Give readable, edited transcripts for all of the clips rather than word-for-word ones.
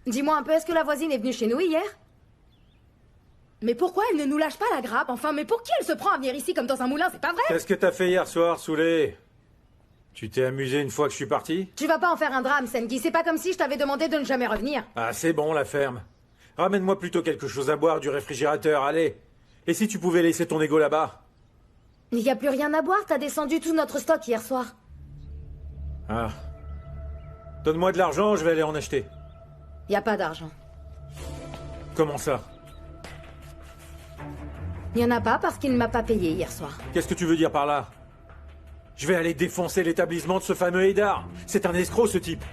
Dis-moi un peu, est-ce que la voisine est venue chez nous hier? Mais pourquoi elle ne nous lâche pas la grappe? Enfin, mais pour qui elle se prend à venir ici comme dans un moulin? C'est pas vrai? Qu'est-ce que t'as fait hier soir, Soulé? Tu t'es amusé une fois que je suis parti? Tu vas pas en faire un drame, Senki. C'est pas comme si je t'avais demandé de ne jamais revenir. Ah, c'est bon, la ferme. Ramène-moi plutôt quelque chose à boire du réfrigérateur, allez. Et si tu pouvais laisser ton ego là-bas? Il y a plus rien à boire, t'as descendu tout notre stock hier soir. Ah. Donne-moi de l'argent, je vais aller en acheter. Y a pas d'argent. Comment ça? Y en a pas parce qu'il ne m'a pas payé hier soir. Qu'est-ce que tu veux dire par là? Je vais aller défoncer l'établissement de ce fameux Hédard. C'est un escroc, ce type.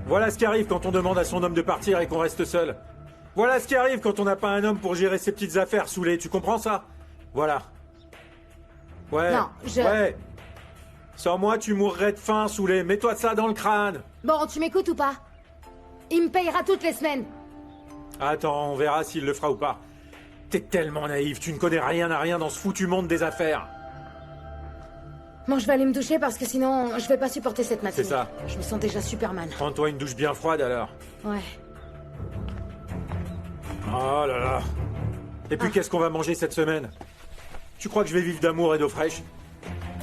Voilà ce qui arrive quand on demande à son homme de partir et qu'on reste seul. Voilà ce qui arrive quand on n'a pas un homme pour gérer ses petites affaires, Soulé. Tu comprends ça? Voilà. Ouais. Non, Ouais. Sans moi, tu mourrais de faim, Soulé. Mets-toi ça dans le crâne. Bon, tu m'écoutes ou pas? Il me payera toutes les semaines. Attends, on verra s'il le fera ou pas. T'es tellement naïf, tu ne connais rien à rien dans ce foutu monde des affaires. Bon, je vais aller me doucher parce que sinon, je vais pas supporter cette matinée. C'est ça. Je me sens déjà super mal. Prends-toi une douche bien froide alors. Ouais. Oh là là. Et puis qu'est-ce qu'on va manger cette semaine? Tu crois que je vais vivre d'amour et d'eau fraîche?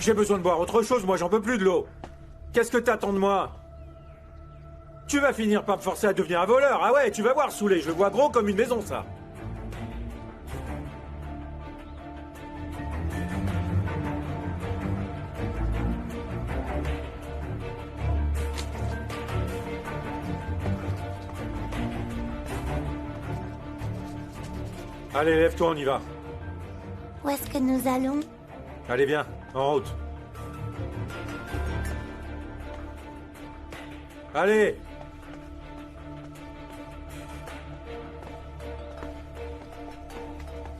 J'ai besoin de boire autre chose, moi j'en peux plus de l'eau. Qu'est-ce que t'attends de moi? Tu vas finir par me forcer à devenir un voleur. Ah ouais, tu vas voir, Soulé, je le vois gros comme une maison, ça. Allez, lève-toi, on y va. Où est-ce que nous allons? Allez, viens, en route. Allez!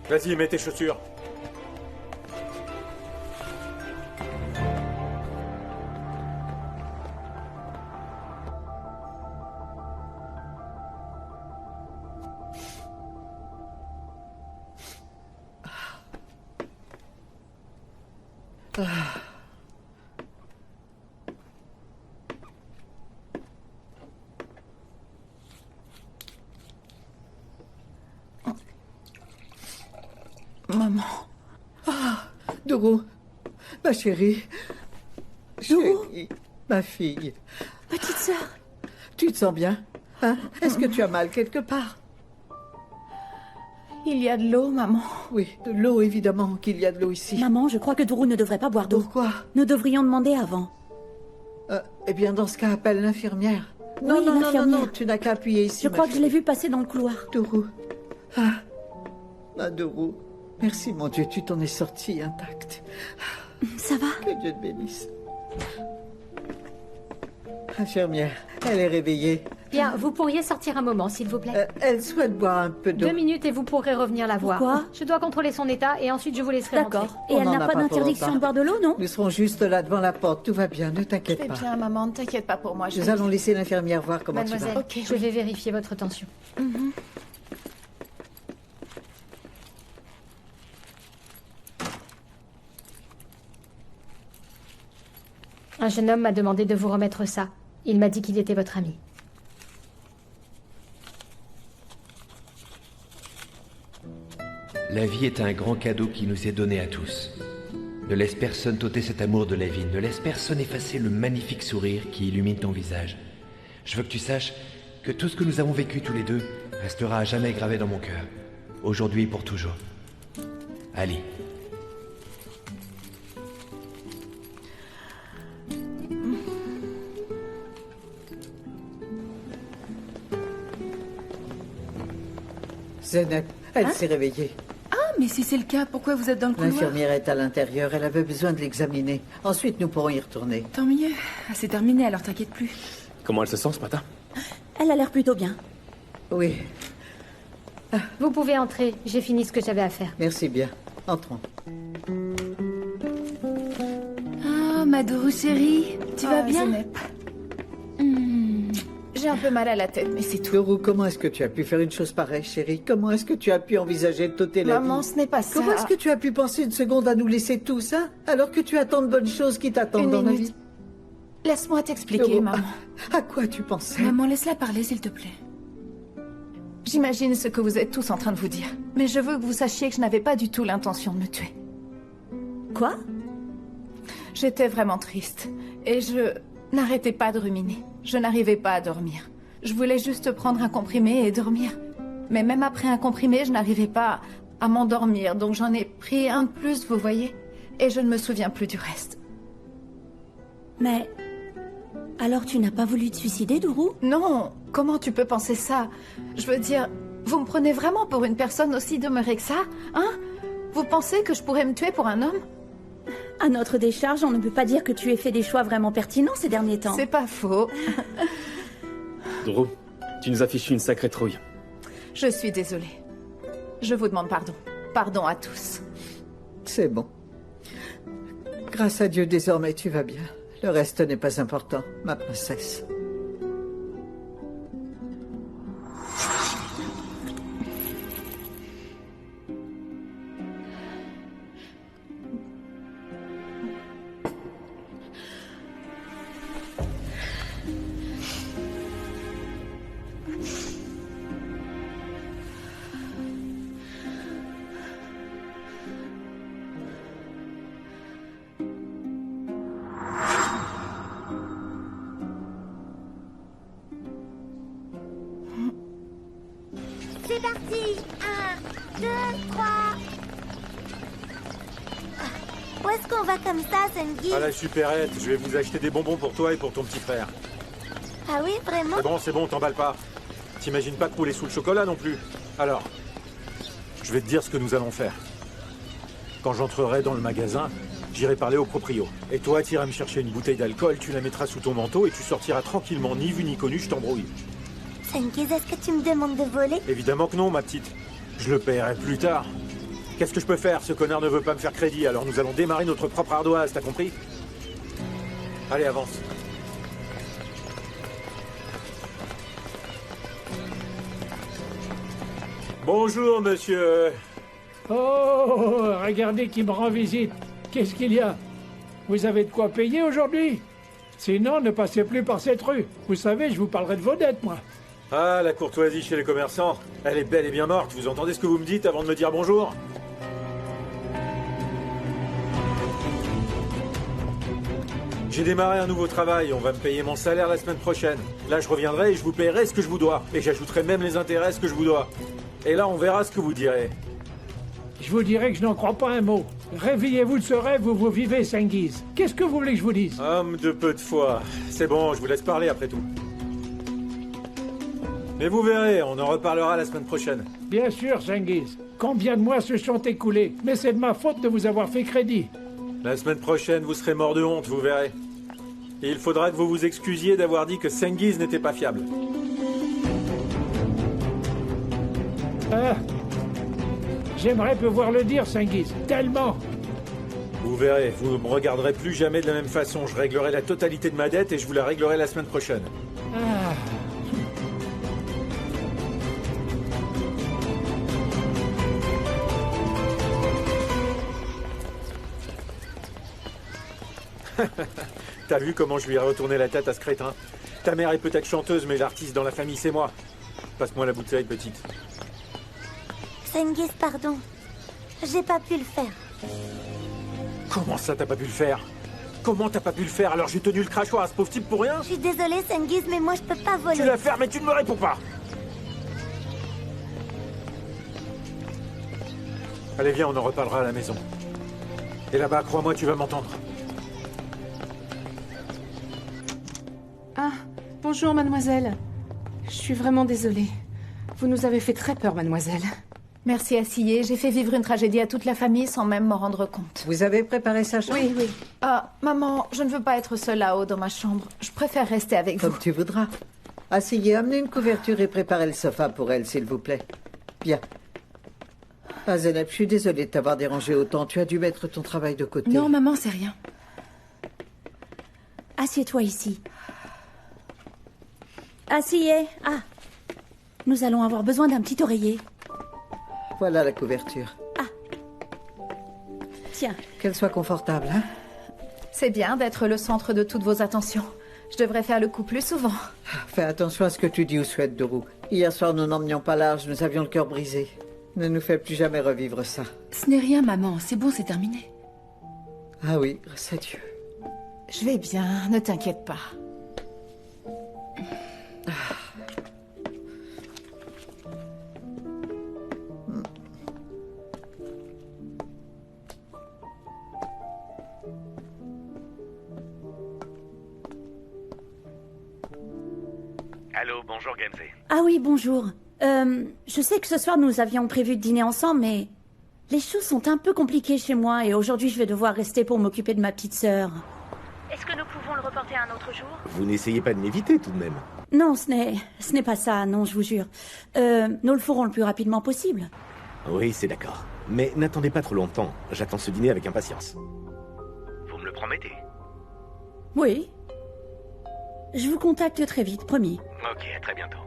Vas-y, mets tes chaussures. Maman. Ah, Dourou. Ma chérie. Dourou. Chérie, ma fille. Petite sœur. Tu te sens bien? Hein? Est-ce que tu as mal quelque part? Il y a de l'eau, maman. Oui, de l'eau, évidemment qu'il y a de l'eau ici. Maman, je crois que Dourou ne devrait pas boire d'eau. Pourquoi? Nous devrions demander avant. Eh bien, dans ce cas, appelle l'infirmière. Oui, Non, l'infirmière. tu n'as qu'à appuyer ici. Je crois que je l'ai vu passer dans le couloir. Dourou. Ah, Dourou. Merci, mon Dieu, tu t'en es sortie intacte. Ça va? Que Dieu te bénisse. Infirmière, elle est réveillée. Bien, vous pourriez sortir un moment, s'il vous plaît. Elle souhaite boire un peu d'eau. 2 minutes et vous pourrez revenir la voir. Pourquoi? Je dois contrôler son état et ensuite je vous laisserai rentrer. D'accord. Et On elle n'en n'a a pas pas pour d'interdiction longtemps. de boire de l'eau, non? Nous serons juste là devant la porte. Tout va bien, ne Je t'inquiète vais pas. bien, maman. Ne t'inquiète pas pour moi. Nous allons laisser l'infirmière voir comment tu Mademoiselle, vas. Ok, je vais vérifier votre tension. Un jeune homme m'a demandé de vous remettre ça. Il m'a dit qu'il était votre ami. La vie est un grand cadeau qui nous est donné à tous. Ne laisse personne t'ôter cet amour de la vie. Ne laisse personne effacer le magnifique sourire qui illumine ton visage. Je veux que tu saches que tout ce que nous avons vécu tous les deux restera à jamais gravé dans mon cœur. Aujourd'hui et pour toujours. Ali. Zeynep, elle s'est réveillée. Ah, mais si c'est le cas, pourquoi vous êtes dans le couloir? L'infirmière est à l'intérieur. Elle avait besoin de l'examiner. Ensuite, nous pourrons y retourner. Tant mieux. Ah, c'est terminé, alors t'inquiète plus. Comment elle se sent ce matin? Elle a l'air plutôt bien. Oui, Vous pouvez entrer, j'ai fini ce que j'avais à faire. merci bien. Entrons. Ah, ma Dourou chérie, tu vas bien? Zeynep. J'ai un peu mal à la tête, mais c'est tout. Dourou, comment est-ce que tu as pu faire une chose pareille, chérie? Comment est-ce que tu as pu envisager de t'ôter la Maman, vie? ce n'est pas ça. Comment est-ce que tu as pu penser une seconde à nous laisser tout ça, alors que tu as tant de bonnes choses qui t'attendent Une dans la minute. vie? Laisse-moi t'expliquer, Oh, maman. À quoi tu pensais? Maman, laisse-la parler, s'il te plaît. J'imagine ce que vous êtes tous en train de vous dire. Mais je veux que vous sachiez que je n'avais pas du tout l'intention de me tuer. Quoi? J'étais vraiment triste. Et je n'arrêtais pas de ruminer. Je n'arrivais pas à dormir. Je voulais juste prendre un comprimé et dormir. Mais même après un comprimé, je n'arrivais pas à m'endormir. Donc j'en ai pris un de plus, vous voyez. Et je ne me souviens plus du reste. Mais... alors tu n'as pas voulu te suicider, Dourou? Non, comment tu peux penser ça? Je veux dire, vous me prenez vraiment pour une personne aussi demeurée que ça, hein? Vous pensez que je pourrais me tuer pour un homme? À notre décharge, on ne peut pas dire que tu aies fait des choix vraiment pertinents ces derniers temps. C'est pas faux. Drew, tu nous as fichu une sacrée trouille. Je suis désolée. Je vous demande pardon. Pardon à tous. C'est bon. Grâce à Dieu, désormais, tu vas bien. Le reste n'est pas important, ma princesse. C'est parti. 1, 2, 3. Où est-ce qu'on va comme ça, Sengi? À la supérette, je vais vous acheter des bonbons pour toi et pour ton petit frère. Ah oui, vraiment? C'est bon, t'emballes pas. T'imagines pas crouler sous le chocolat non plus. Alors, je vais te dire ce que nous allons faire. Quand j'entrerai dans le magasin, j'irai parler au proprio. Et toi, t'iras me chercher une bouteille d'alcool, tu la mettras sous ton manteau et tu sortiras tranquillement, ni vu ni connu, je t'embrouille. Sengiz, est-ce que tu me demandes de voler? Évidemment que non, ma petite. Je le paierai plus tard. Qu'est-ce que je peux faire? Ce connard ne veut pas me faire crédit, alors nous allons démarrer notre propre ardoise, t'as compris? Allez, avance. Bonjour, monsieur. Oh, regardez qui me rend visite. Qu'est-ce qu'il y a? Vous avez de quoi payer aujourd'hui? Sinon, ne passez plus par cette rue. Vous savez, je vous parlerai de vos dettes, moi. Ah, la courtoisie chez les commerçants. Elle est belle et bien morte. Vous entendez ce que vous me dites avant de me dire bonjour? J'ai démarré un nouveau travail. On va me payer mon salaire la semaine prochaine. Là, je reviendrai et je vous paierai ce que je vous dois. Et j'ajouterai même les intérêts ce que je vous dois. Et là, on verra ce que vous direz. Je vous dirai que je n'en crois pas un mot. Réveillez-vous de ce rêve où vous vivez, Sengiz. Qu'est-ce que vous voulez que je vous dise? Homme de peu de foi. C'est bon, je vous laisse parler après tout. Mais vous verrez, on en reparlera la semaine prochaine. Bien sûr, Sengiz. Combien de mois se sont écoulés? Mais c'est de ma faute de vous avoir fait crédit. La semaine prochaine, vous serez mort de honte, vous verrez. Et il faudra que vous vous excusiez d'avoir dit que Sengiz n'était pas fiable. Ah, j'aimerais pouvoir le dire, Sengiz. Tellement. Vous verrez, vous ne me regarderez plus jamais de la même façon. Je réglerai la totalité de ma dette et je vous la réglerai la semaine prochaine. Ah. T'as vu comment je lui ai retourné la tête à ce crétin? Ta mère est peut-être chanteuse, mais l'artiste dans la famille, c'est moi. Passe-moi la bouteille, petite. Sengiz, pardon. J'ai pas pu le faire. Comment ça, t'as pas pu le faire? Comment t'as pas pu le faire? Alors j'ai tenu le crachoir à ce pauvre type pour rien? Je suis désolée, Sengiz, mais moi je peux pas voler. Tu l'as fait, mais tu ne me réponds pas. Allez, viens, on en reparlera à la maison. Et là-bas, crois-moi, tu vas m'entendre. Ah, bonjour, mademoiselle. Je suis vraiment désolée. Vous nous avez fait très peur, mademoiselle. Merci à Sillé, j'ai fait vivre une tragédie à toute la famille sans même m'en rendre compte. Vous avez préparé sa chambre? Oui, oui. Ah, maman, je ne veux pas être seule là-haut dans ma chambre. Je préfère rester avec vous. Comme tu voudras. Asseyez, amenez une couverture et préparez le sofa pour elle, s'il vous plaît. Bien. Ah, Zeynep, je suis désolée de t'avoir dérangé autant. Tu as dû mettre ton travail de côté. Non, maman, c'est rien. Assieds-toi ici. Asseyez. Ah. Nous allons avoir besoin d'un petit oreiller. Voilà la couverture. Tiens. Qu'elle soit confortable, hein? C'est bien d'être le centre de toutes vos attentions. Je devrais faire le coup plus souvent. Fais attention à ce que tu dis ou souhaites, Doru. Hier soir, nous n'emmenions pas large, nous avions le cœur brisé. Ne nous fais plus jamais revivre ça. Ce n'est rien, maman. C'est bon, c'est terminé. Ah oui, grâce à Dieu. Je vais bien, ne t'inquiète pas. Allô, bonjour Genze. Ah oui, bonjour. Je sais que ce soir nous avions prévu de dîner ensemble, mais les choses sont un peu compliquées chez moi et aujourd'hui je vais devoir rester pour m'occuper de ma petite sœur. Est-ce que nous pouvons le reporter à un autre jour? Vous n'essayez pas de m'éviter tout de même. Non, ce n'est pas ça, non, je vous jure. Nous le ferons le plus rapidement possible. Oui, c'est d'accord. Mais n'attendez pas trop longtemps. J'attends ce dîner avec impatience. Vous me le promettez? Oui. Je vous contacte très vite, promis. Ok, à très bientôt.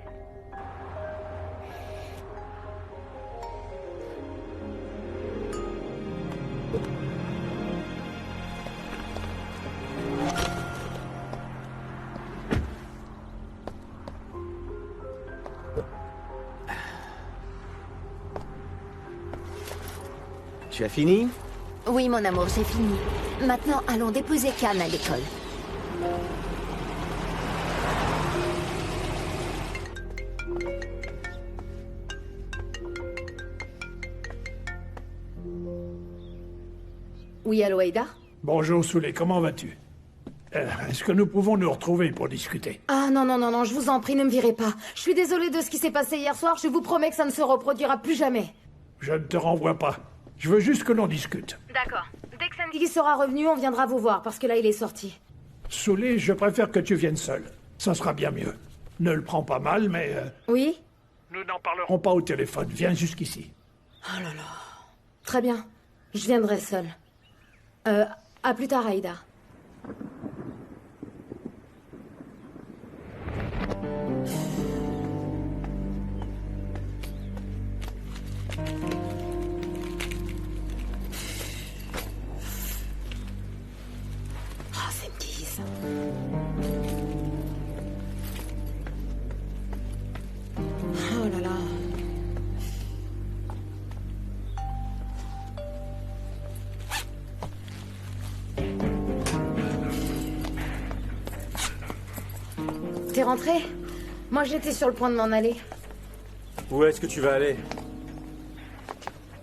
Tu as fini? Oui, mon amour, j'ai fini. Maintenant, allons déposer Khan à l'école. Oui, allô, Aïda? Bonjour, Souley, comment vas-tu? Est-ce que nous pouvons nous retrouver pour discuter? Ah non, non, non, non, je vous en prie, ne me virez pas. Je suis désolée de ce qui s'est passé hier soir, je vous promets que ça ne se reproduira plus jamais. Je ne te renvoie pas. Je veux juste que l'on discute. D'accord. Dès que Sandy sera revenu, on viendra vous voir, parce que là, il est sorti. Souley, je préfère que tu viennes seul. Ça sera bien mieux. Ne le prends pas mal, mais... Oui? Nous n'en parlerons pas au téléphone. Viens jusqu'ici. Oh là là. Très bien. Je viendrai seule. À plus tard, Aïda. Ah, c'est une guise. Oh là là. T'es rentré? Moi, j'étais sur le point de m'en aller. Où est-ce que tu vas aller?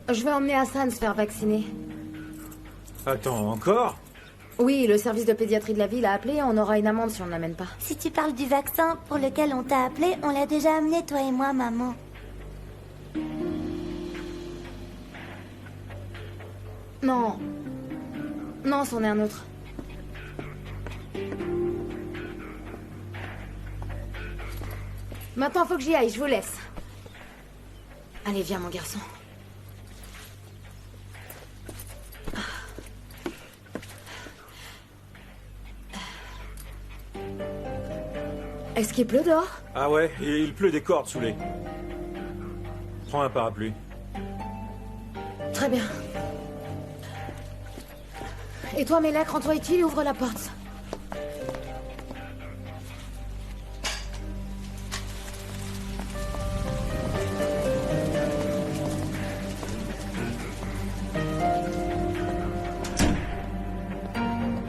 Je vais emmener Hassan se faire vacciner. Attends, encore? Oui, le service de pédiatrie de la ville a appelé, on aura une amende si on ne l'amène pas. Si tu parles du vaccin pour lequel on t'a appelé, on l'a déjà amené, toi et moi, maman. Non. Non, c'en est un autre. Maintenant, faut que j'y aille, je vous laisse. Allez, viens, mon garçon. Est-ce qu'il pleut dehors? Ah ouais, et il pleut des cordes sous les... Prends un parapluie. Très bien. Et toi, Mélek, rends-toi utile et ouvre la porte.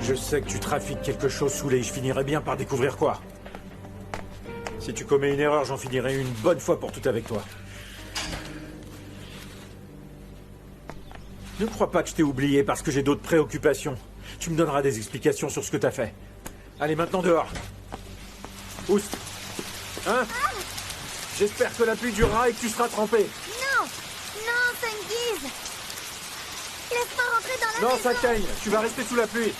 Je sais que tu trafiques quelque chose sous les... Je finirai bien par découvrir quoi. Si tu commets une erreur, j'en finirai une bonne fois pour toutes avec toi. Ne crois pas que je t'ai oublié parce que j'ai d'autres préoccupations. Tu me donneras des explications sur ce que t'as fait. Allez, maintenant dehors. Oust. Hein? J'espère que la pluie durera et que tu seras trempé. Non! Non, Sanguise! Laisse-moi rentrer dans la Non, maison. ça caigne. Tu vas rester sous la pluie.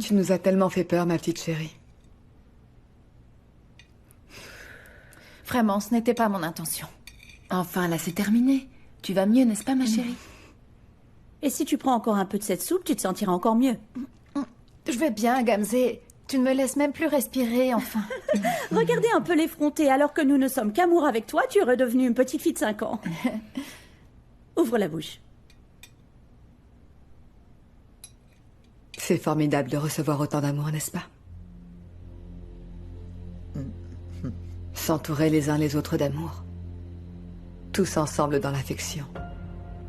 Tu nous as tellement fait peur, ma petite chérie. Vraiment, ce n'était pas mon intention. Enfin, là, c'est terminé. Tu vas mieux, n'est-ce pas, ma chérie? Et si tu prends encore un peu de cette soupe, tu te sentiras encore mieux. Je vais bien, Gamzé. Tu ne me laisses même plus respirer, enfin. Regardez un peu l'effronté. Alors que nous ne sommes qu'amour avec toi, tu es redevenue une petite fille de 5 ans. Ouvre la bouche. C'est formidable de recevoir autant d'amour, n'est-ce pas? S'entourer les uns les autres d'amour. Tous ensemble dans l'affection.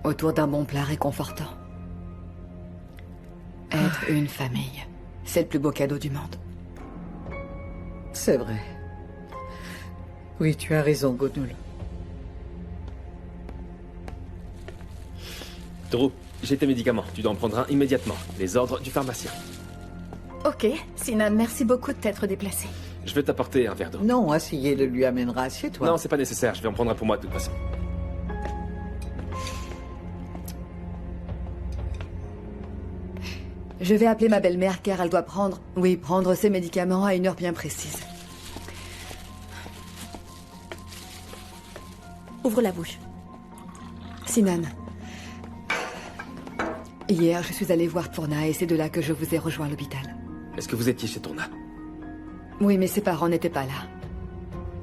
Autour d'un bon plat réconfortant. Être une famille. C'est le plus beau cadeau du monde. C'est vrai. Oui, tu as raison, Gonul. Drew, j'ai tes médicaments. Tu dois en prendre un immédiatement. Les ordres du pharmacien. Ok, Sinan, merci beaucoup de t'être déplacé. Je vais t'apporter un verre d'eau. Non, Asiye le lui amènera. Assieds-toi. Non, c'est pas nécessaire. Je vais en prendre un pour moi de toute façon. Je vais appeler ma belle-mère car elle doit prendre ses médicaments à une heure bien précise. Ouvre la bouche. Sinan. Hier, je suis allée voir Tourna et c'est de là que je vous ai rejoint à l'hôpital. Est-ce que vous étiez chez Tourna? Oui, mais ses parents n'étaient pas là.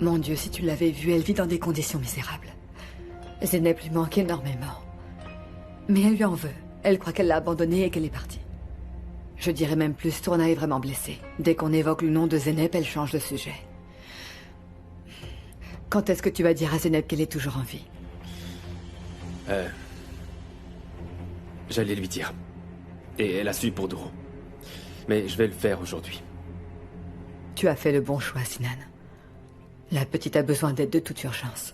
Mon Dieu, si tu l'avais vue, elle vit dans des conditions misérables. Zeynep lui manque énormément. Mais elle lui en veut. Elle croit qu'elle l'a abandonnée et qu'elle est partie. Je dirais même plus, Tourna est vraiment blessée. Dès qu'on évoque le nom de Zeynep, elle change de sujet. Quand est-ce que tu vas dire à Zeynep qu'elle est toujours en vie? J'allais lui dire. Et elle a su pour Drew. Mais je vais le faire aujourd'hui. Tu as fait le bon choix, Sinan. La petite a besoin d'aide de toute urgence.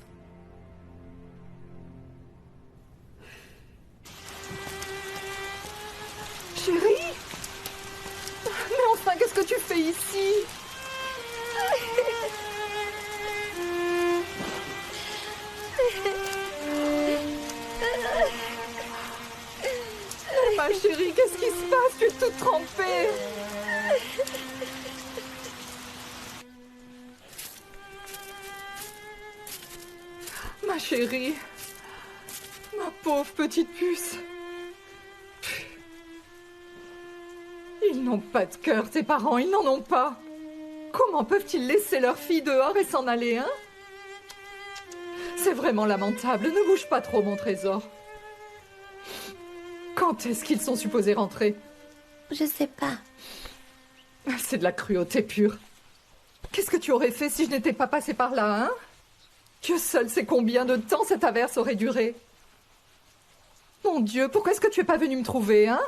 Chérie? Mais enfin, qu'est-ce que tu fais ici? Ma chérie, qu'est-ce qui se passe? Tu es toute trempée. Ma chérie. Ma pauvre petite puce. Ils n'ont pas de cœur, tes parents, ils n'en ont pas. Comment peuvent-ils laisser leur fille dehors et s'en aller, hein? C'est vraiment lamentable. Ne bouge pas trop, mon trésor. Quand est-ce qu'ils sont supposés rentrer? Je sais pas. C'est de la cruauté pure. Qu'est-ce que tu aurais fait si je n'étais pas passée par là, hein? Dieu seul sait combien de temps cette averse aurait duré. Mon Dieu, pourquoi est-ce que tu es pas venue me trouver, hein?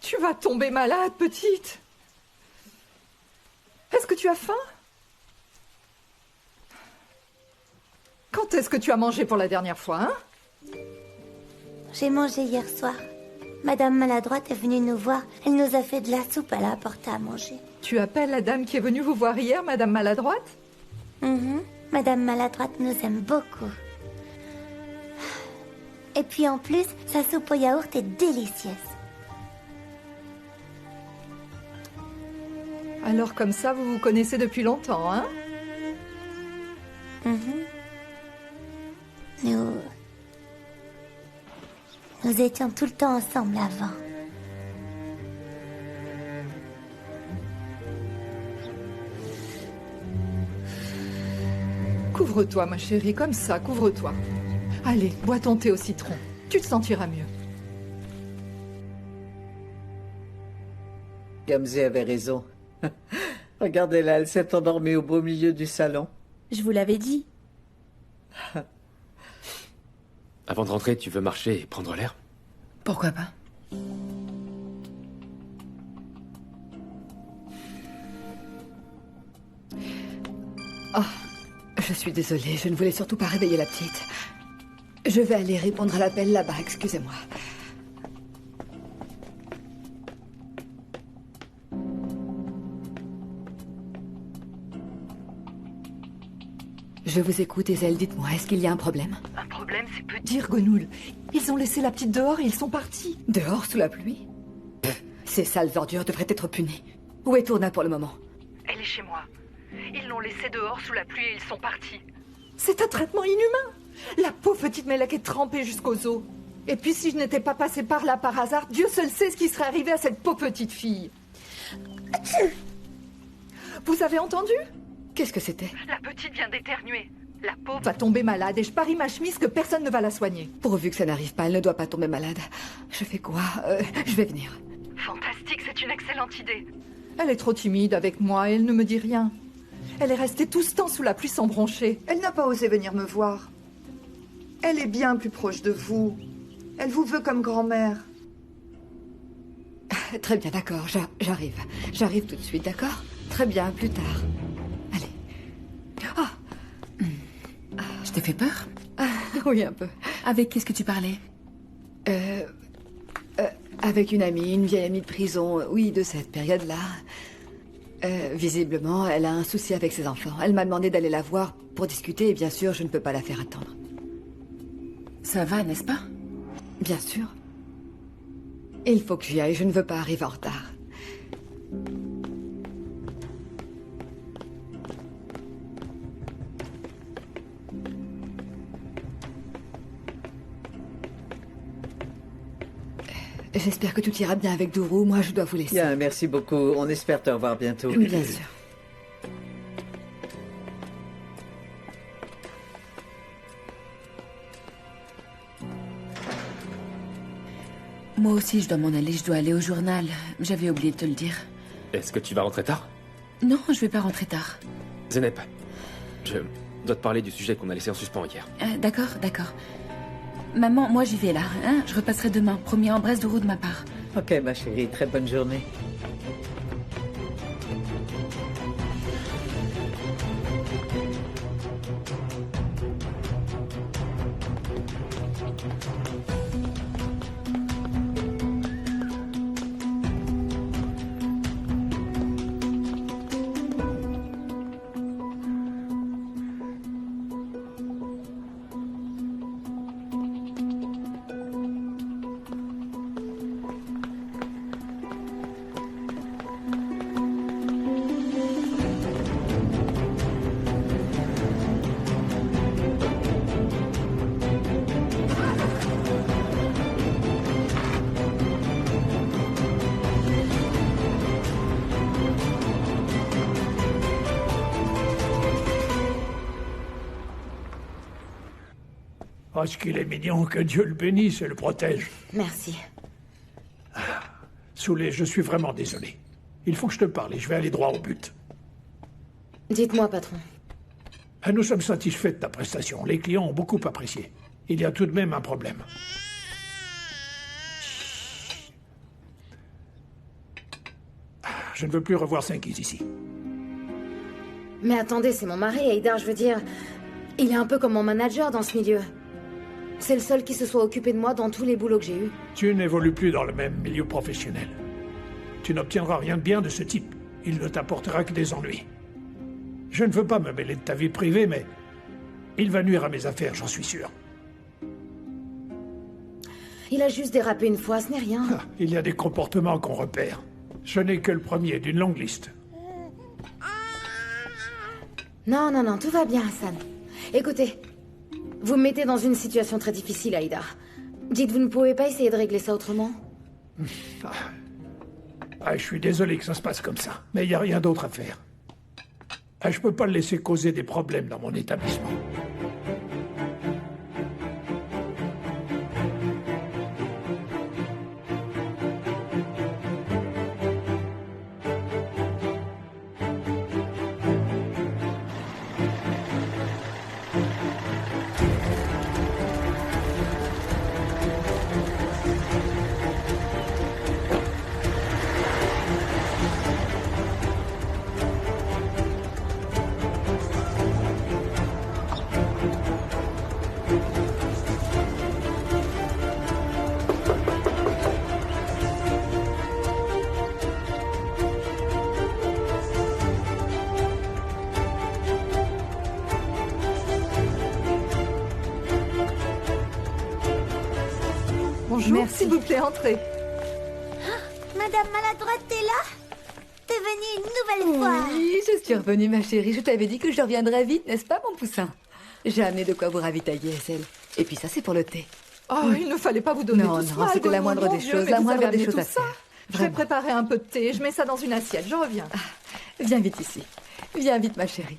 Tu vas tomber malade, petite. Est-ce que tu as faim? Quand est-ce que tu as mangé pour la dernière fois, hein? J'ai mangé hier soir. Madame Maladroite est venue nous voir. Elle nous a fait de la soupe, elle a apporté à manger. Tu appelles la dame qui est venue vous voir hier, Madame Maladroite? Madame Maladroite nous aime beaucoup. Et puis en plus, sa soupe au yaourt est délicieuse. Alors comme ça, vous vous connaissez depuis longtemps, hein? Nous étions tout le temps ensemble avant. Couvre-toi, ma chérie, comme ça, couvre-toi. Allez, bois ton thé au citron. Tu te sentiras mieux. Gamzé avait raison. Regardez-la, elle s'est endormie au beau milieu du salon. Je vous l'avais dit. Avant de rentrer, tu veux marcher et prendre l'air? Pourquoi pas? Oh, je suis désolée, je ne voulais surtout pas réveiller la petite. Je vais aller répondre à l'appel là-bas, excusez-moi. Je vous écoute, Ezel, dites-moi, est-ce qu'il y a un problème? Un problème, c'est peu dire, Gonoul. Ils ont laissé la petite dehors et ils sont partis. Dehors, sous la pluie? Ces sales ordures devraient être punies. Où est Tourna pour le moment? Elle est chez moi. Ils l'ont laissée dehors sous la pluie et ils sont partis. C'est un traitement inhumain. La pauvre petite Melek est trempée jusqu'aux os. Et puis si je n'étais pas passée par là par hasard, Dieu seul sait ce qui serait arrivé à cette pauvre petite fille. Vous avez entendu? Qu'est-ce que c'était? La petite vient d'éternuer. La pauvre va tomber malade et je parie ma chemise que personne ne va la soigner. Pourvu que ça n'arrive pas, elle ne doit pas tomber malade. Je fais quoi? Je vais venir. Fantastique, c'est une excellente idée. Elle est trop timide avec moi et elle ne me dit rien. Elle est restée tout ce temps sous la pluie sans broncher. Elle n'a pas osé venir me voir. Elle est bien plus proche de vous. Elle vous veut comme grand-mère. Très bien, d'accord, j'arrive. J'arrive tout de suite, d'accord? Très bien, plus tard. Allez. Ah! Je t'ai fait peur? Oui, un peu. Avec qui est-ce que tu parlais? Avec une amie, une vieille amie de prison, oui, de cette période-là. Visiblement, elle a un souci avec ses enfants. Elle m'a demandé d'aller la voir pour discuter et bien sûr, je ne peux pas la faire attendre. Ça va, n'est-ce pas? Bien sûr. Il faut que j'y aille, je ne veux pas arriver en retard. J'espère que tout ira bien avec Dourou. Moi, je dois vous laisser. Bien, merci beaucoup. On espère te revoir bientôt. Bien sûr. Moi aussi, je dois m'en aller. Je dois aller au journal. J'avais oublié de te le dire. Est-ce que tu vas rentrer tard? Non, je vais pas rentrer tard. Zeynep, je dois te parler du sujet qu'on a laissé en suspens hier. D'accord, d'accord. Maman, moi j'y vais là, hein. Je repasserai demain. Promis, embrasse Dourou de ma part. Ok, ma chérie, très bonne journée. Oh, ce qu'il est mignon, que Dieu le bénisse et le protège. Merci. Soulé, je suis vraiment désolé. Il faut que je te parle et je vais aller droit au but. Dites-moi, patron. Nous sommes satisfaits de ta prestation. Les clients ont beaucoup apprécié. Il y a tout de même un problème. Je ne veux plus revoir Senkiz ici. Mais attendez, c'est mon mari, Haïdar, je veux dire... Il est un peu comme mon manager dans ce milieu. C'est le seul qui se soit occupé de moi dans tous les boulots que j'ai eus. Tu n'évolues plus dans le même milieu professionnel. Tu n'obtiendras rien de bien de ce type. Il ne t'apportera que des ennuis. Je ne veux pas me mêler de ta vie privée, mais... il va nuire à mes affaires, j'en suis sûr. Il a juste dérapé une fois, ce n'est rien. Il y a des comportements qu'on repère. Je n'ai que le premier d'une longue liste. Non, non, non, tout va bien, Hassan. Écoutez, vous me mettez dans une situation très difficile, Haïdar. Dites, vous ne pouvez pas essayer de régler ça autrement? Je suis désolé que ça se passe comme ça, mais il n'y a rien d'autre à faire. Je peux pas le laisser causer des problèmes dans mon établissement. Bonjour, s'il vous plaît, entrez. Madame Maladroite, t'es là? T'es venue une nouvelle fois. Oui, je suis revenue, ma chérie. Je t'avais dit que je reviendrais vite, n'est-ce pas, mon poussin? J'ai amené de quoi vous ravitailler, Hazel. Et puis ça, c'est pour le thé. Oh, il ne fallait pas vous donner tout ça. Non, c'était la moindre des choses, la moindre des choses à faire. Je vais préparer un peu de thé. Je mets ça dans une assiette. Je reviens. Viens vite ici. Viens vite, ma chérie.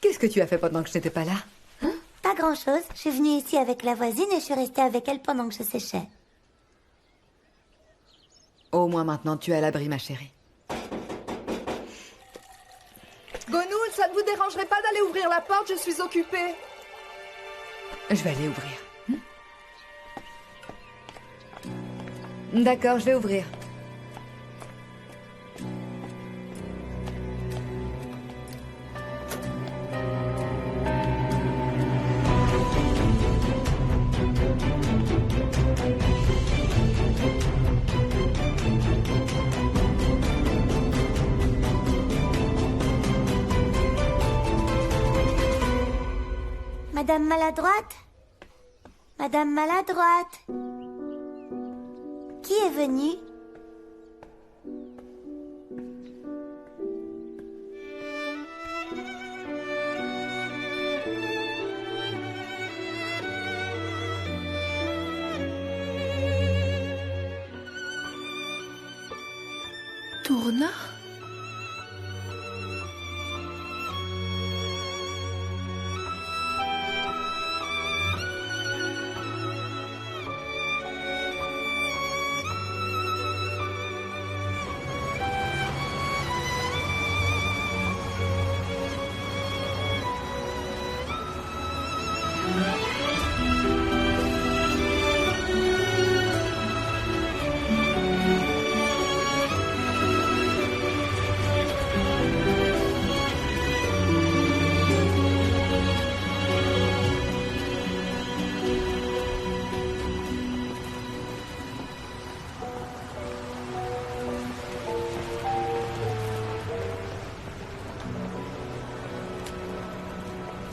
Qu'est-ce que tu as fait pendant que je n'étais pas là? Pas grand-chose. Je suis venue ici avec la voisine et je suis restée avec elle pendant que je séchais. Au moins maintenant, tu es à l'abri, ma chérie. Gonoul, ça ne vous dérangerait pas d'aller ouvrir la porte? Je suis occupée. Je vais aller ouvrir. D'accord, je vais ouvrir. Madame Maladroite? Madame Maladroite? Qui est venu? Tourna?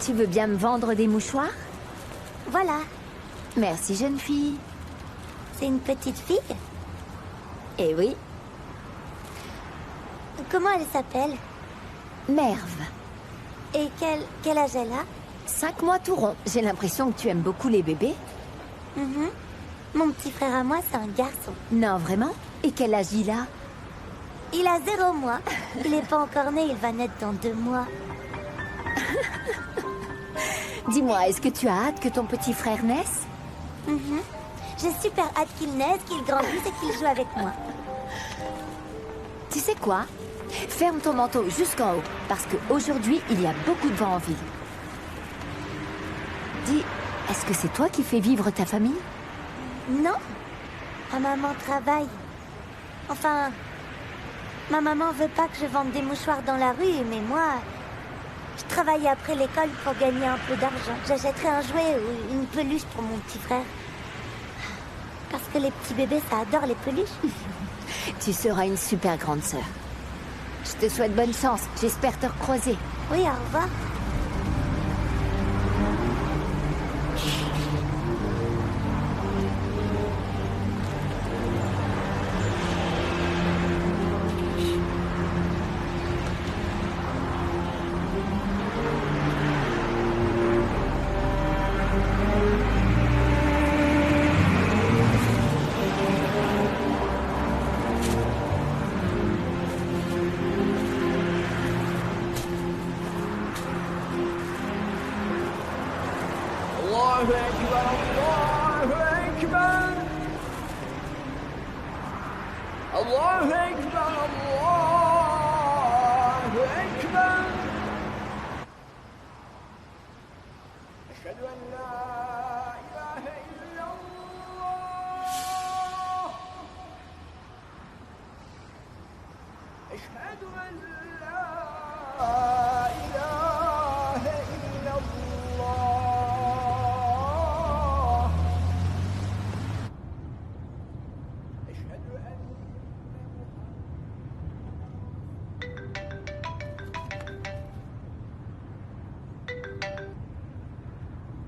Tu veux bien me vendre des mouchoirs? Voilà. Merci, jeune fille. C'est une petite fille? Eh oui. Comment elle s'appelle? Merve. Et quel âge elle a? 5 mois tout rond. J'ai l'impression que tu aimes beaucoup les bébés. Mon petit frère à moi, c'est un garçon. Non, vraiment? Et quel âge il a? Il a 0 mois. Il n'est pas encore né, il va naître dans 2 mois. Dis-moi, est-ce que tu as hâte que ton petit frère naisse? J'ai super hâte qu'il naisse, qu'il grandisse et qu'il joue avec moi. Tu sais quoi? Ferme ton manteau jusqu'en haut, parce qu'aujourd'hui, il y a beaucoup de vent en ville. Dis, est-ce que c'est toi qui fais vivre ta famille? Non. Ma maman travaille. Enfin, ma maman veut pas que je vende des mouchoirs dans la rue, mais moi, je travaille après l'école pour gagner un peu d'argent. J'achèterai un jouet ou une peluche pour mon petit frère. Parce que les petits bébés, ça adore les peluches. Tu seras une super grande sœur. Je te souhaite bonne chance. J'espère te recroiser. Oui, au revoir.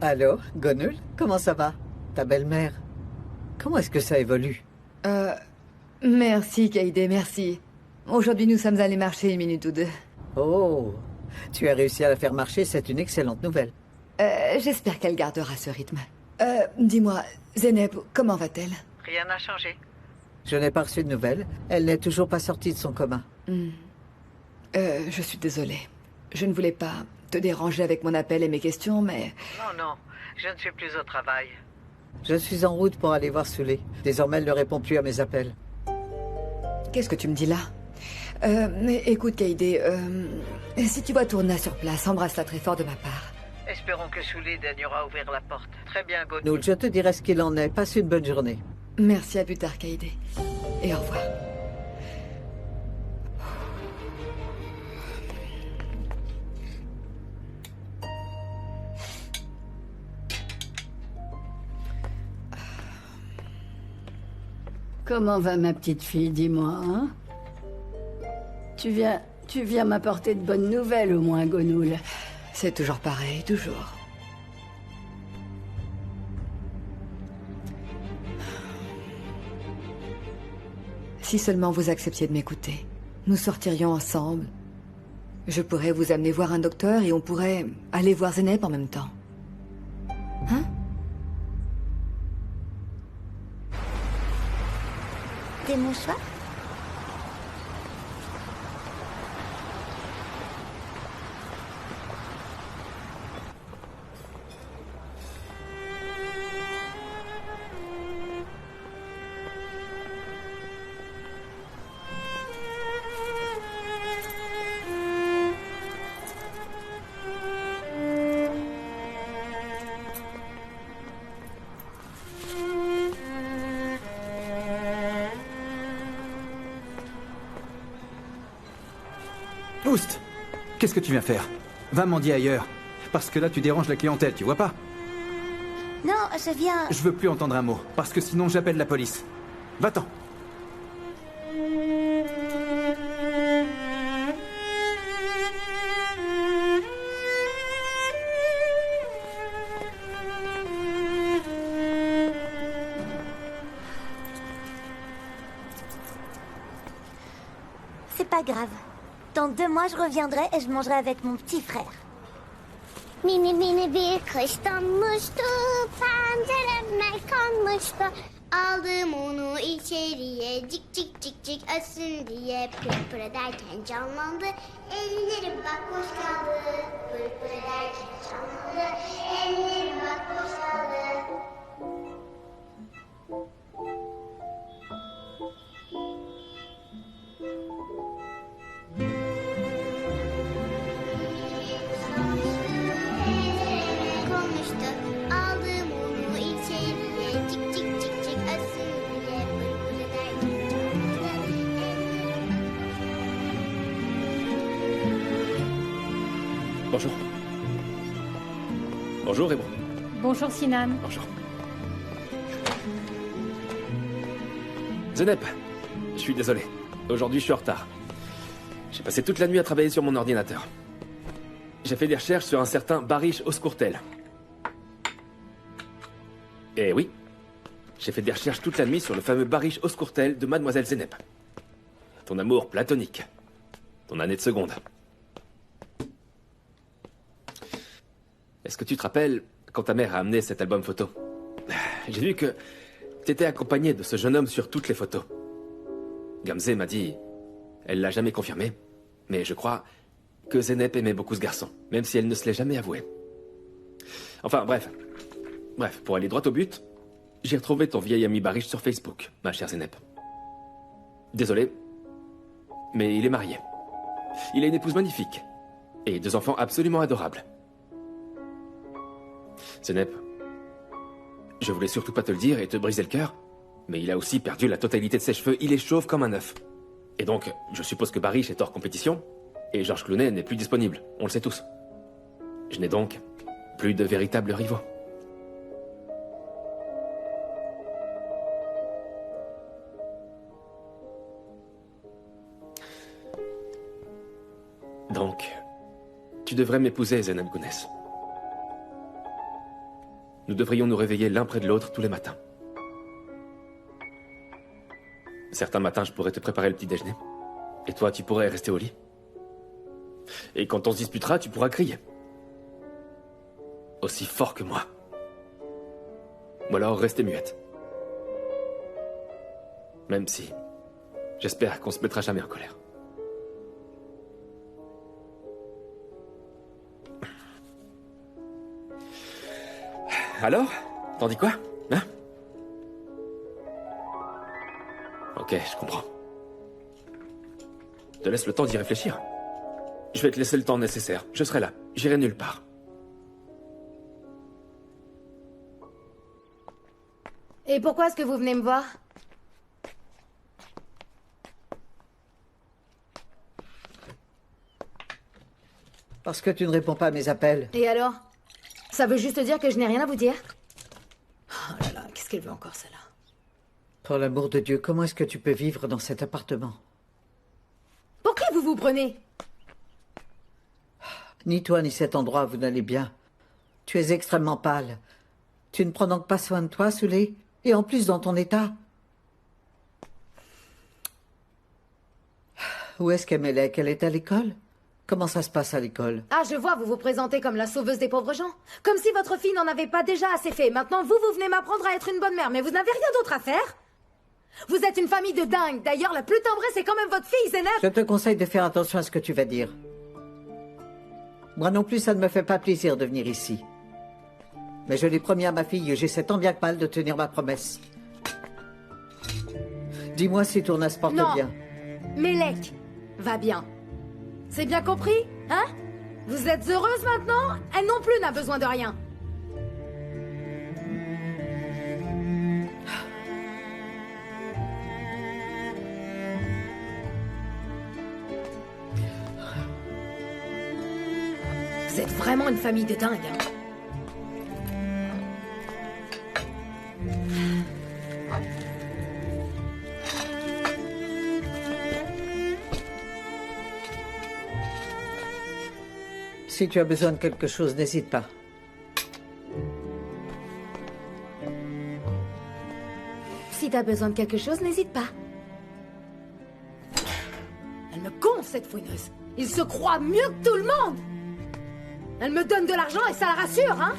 Alors, Gonoul, comment ça va? Ta belle-mère? Comment est-ce que ça évolue? Merci, Kaïdé, merci. Aujourd'hui, nous sommes allés marcher une minute ou deux. Oh, tu as réussi à la faire marcher, c'est une excellente nouvelle. J'espère qu'elle gardera ce rythme. Dis-moi, Zeynep, comment va-t-elle? Rien n'a changé. Je n'ai pas reçu de nouvelles. Elle n'est toujours pas sortie de son coma. Je suis désolée. Je ne voulais pas te déranger avec mon appel et mes questions, mais... Non, je ne suis plus au travail. Je suis en route pour aller voir Sully. Désormais, elle ne répond plus à mes appels. Qu'est-ce que tu me dis là? Écoute, Kaïdé, si tu vois Tourna sur place, embrasse-la très fort de ma part. Espérons que Sully daignera ouvrir la porte. Très bien, Gonoul. Je te dirai ce qu'il en est. Passe une bonne journée. Merci, à plus tard, Kaïdé. Et au revoir. Comment va ma petite fille, dis-moi, hein? Tu viens m'apporter de bonnes nouvelles, au moins, Gonoul. C'est toujours pareil, toujours. Si seulement vous acceptiez de m'écouter, nous sortirions ensemble. Je pourrais vous amener voir un docteur et on pourrait aller voir Zeynep en même temps. Hein? Des mouchoirs? Oust! Qu'est-ce que tu viens faire? Va mendier ailleurs. Parce que là, tu déranges la clientèle, tu vois pas? Non, je viens... Je veux plus entendre un mot, parce que sinon j'appelle la police. Va-t'en! C'est pas grave. Dans 2 mois, je reviendrai et je mangerai avec mon petit frère. Mini bir kış donmuştu, pencereme konmuştu. Aldım onu içeriye, cik cik cik cik ötsün diye. Pır pır ederken canlandı, ellerim bak boş kaldı. Pır pır ederken canlandı, ellerim bak boş kaldı. Bonjour. Bonjour, Ebro. Bonjour, Sinan. Bonjour. Zeynep, je suis désolé. Aujourd'hui, je suis en retard. J'ai passé toute la nuit à travailler sur mon ordinateur. J'ai fait des recherches sur un certain Barish Oscourtel. Et oui, j'ai fait des recherches toute la nuit sur le fameux Barish Oscourtel de Mademoiselle Zeynep. Ton amour platonique. Ton année de seconde. Est-ce que tu te rappelles quand ta mère a amené cet album photo? J'ai vu que t'étais accompagné de ce jeune homme sur toutes les photos. Gamze m'a dit... Elle l'a jamais confirmé, mais je crois que Zeynep aimait beaucoup ce garçon, même si elle ne se l'est jamais avoué. Enfin, bref, pour aller droit au but, j'ai retrouvé ton vieil ami Barish sur Facebook, ma chère Zeynep. Désolé, mais il est marié. Il a une épouse magnifique, et 2 enfants absolument adorables. Zeynep, je voulais surtout pas te le dire et te briser le cœur, mais il a aussi perdu la totalité de ses cheveux, il est chauve comme un œuf. Et donc, je suppose que Barish est hors compétition, et Georges Clooney n'est plus disponible, on le sait tous. Je n'ai donc plus de véritables rivaux. Donc, tu devrais m'épouser, Zeynep Gounès. Nous devrions nous réveiller l'un près de l'autre tous les matins. Certains matins, je pourrais te préparer le petit déjeuner. Et toi, tu pourrais rester au lit. Et quand on se disputera, tu pourras crier. Aussi fort que moi. Ou alors rester muette. Même si... j'espère qu'on se mettra jamais en colère. Alors, t'en dis quoi, hein? Ok, je comprends. Je te laisse le temps d'y réfléchir. Je vais te laisser le temps nécessaire. Je serai là. J'irai nulle part. Et pourquoi est-ce que vous venez me voir? Parce que tu ne réponds pas à mes appels. Et alors? Ça veut juste dire que je n'ai rien à vous dire? Oh là là, qu'est-ce qu'elle veut encore, celle-là? Pour l'amour de Dieu, comment est-ce que tu peux vivre dans cet appartement? Pour qui vous vous prenez? Ni toi ni cet endroit, vous n'allez bien. Tu es extrêmement pâle. Tu ne prends donc pas soin de toi, Sully? Et en plus dans ton état? Où est-ce qu'Emelec? Elle est à l'école? Comment ça se passe à l'école? Ah, je vois, vous vous présentez comme la sauveuse des pauvres gens. Comme si votre fille n'en avait pas déjà assez fait. Maintenant, vous venez m'apprendre à être une bonne mère, mais vous n'avez rien d'autre à faire? Vous êtes une famille de dingues. D'ailleurs, la plus timbrée, c'est quand même votre fille, Zeynep. Je te conseille de faire attention à ce que tu vas dire. Moi non plus, ça ne me fait pas plaisir de venir ici. Mais je l'ai promis à ma fille et j'essaie tant bien que mal de tenir ma promesse. Dis-moi si Tourna se porte bien. Melek va bien. C'est bien compris, hein? Vous êtes heureuse maintenant? Elle non plus n'a besoin de rien. Vous êtes vraiment une famille de dingues, hein? Si tu as besoin de quelque chose, n'hésite pas. Si t'as besoin de quelque chose, n'hésite pas. Elle me gonfle, cette fouineuse. Il se croit mieux que tout le monde. Elle me donne de l'argent et ça la rassure, hein?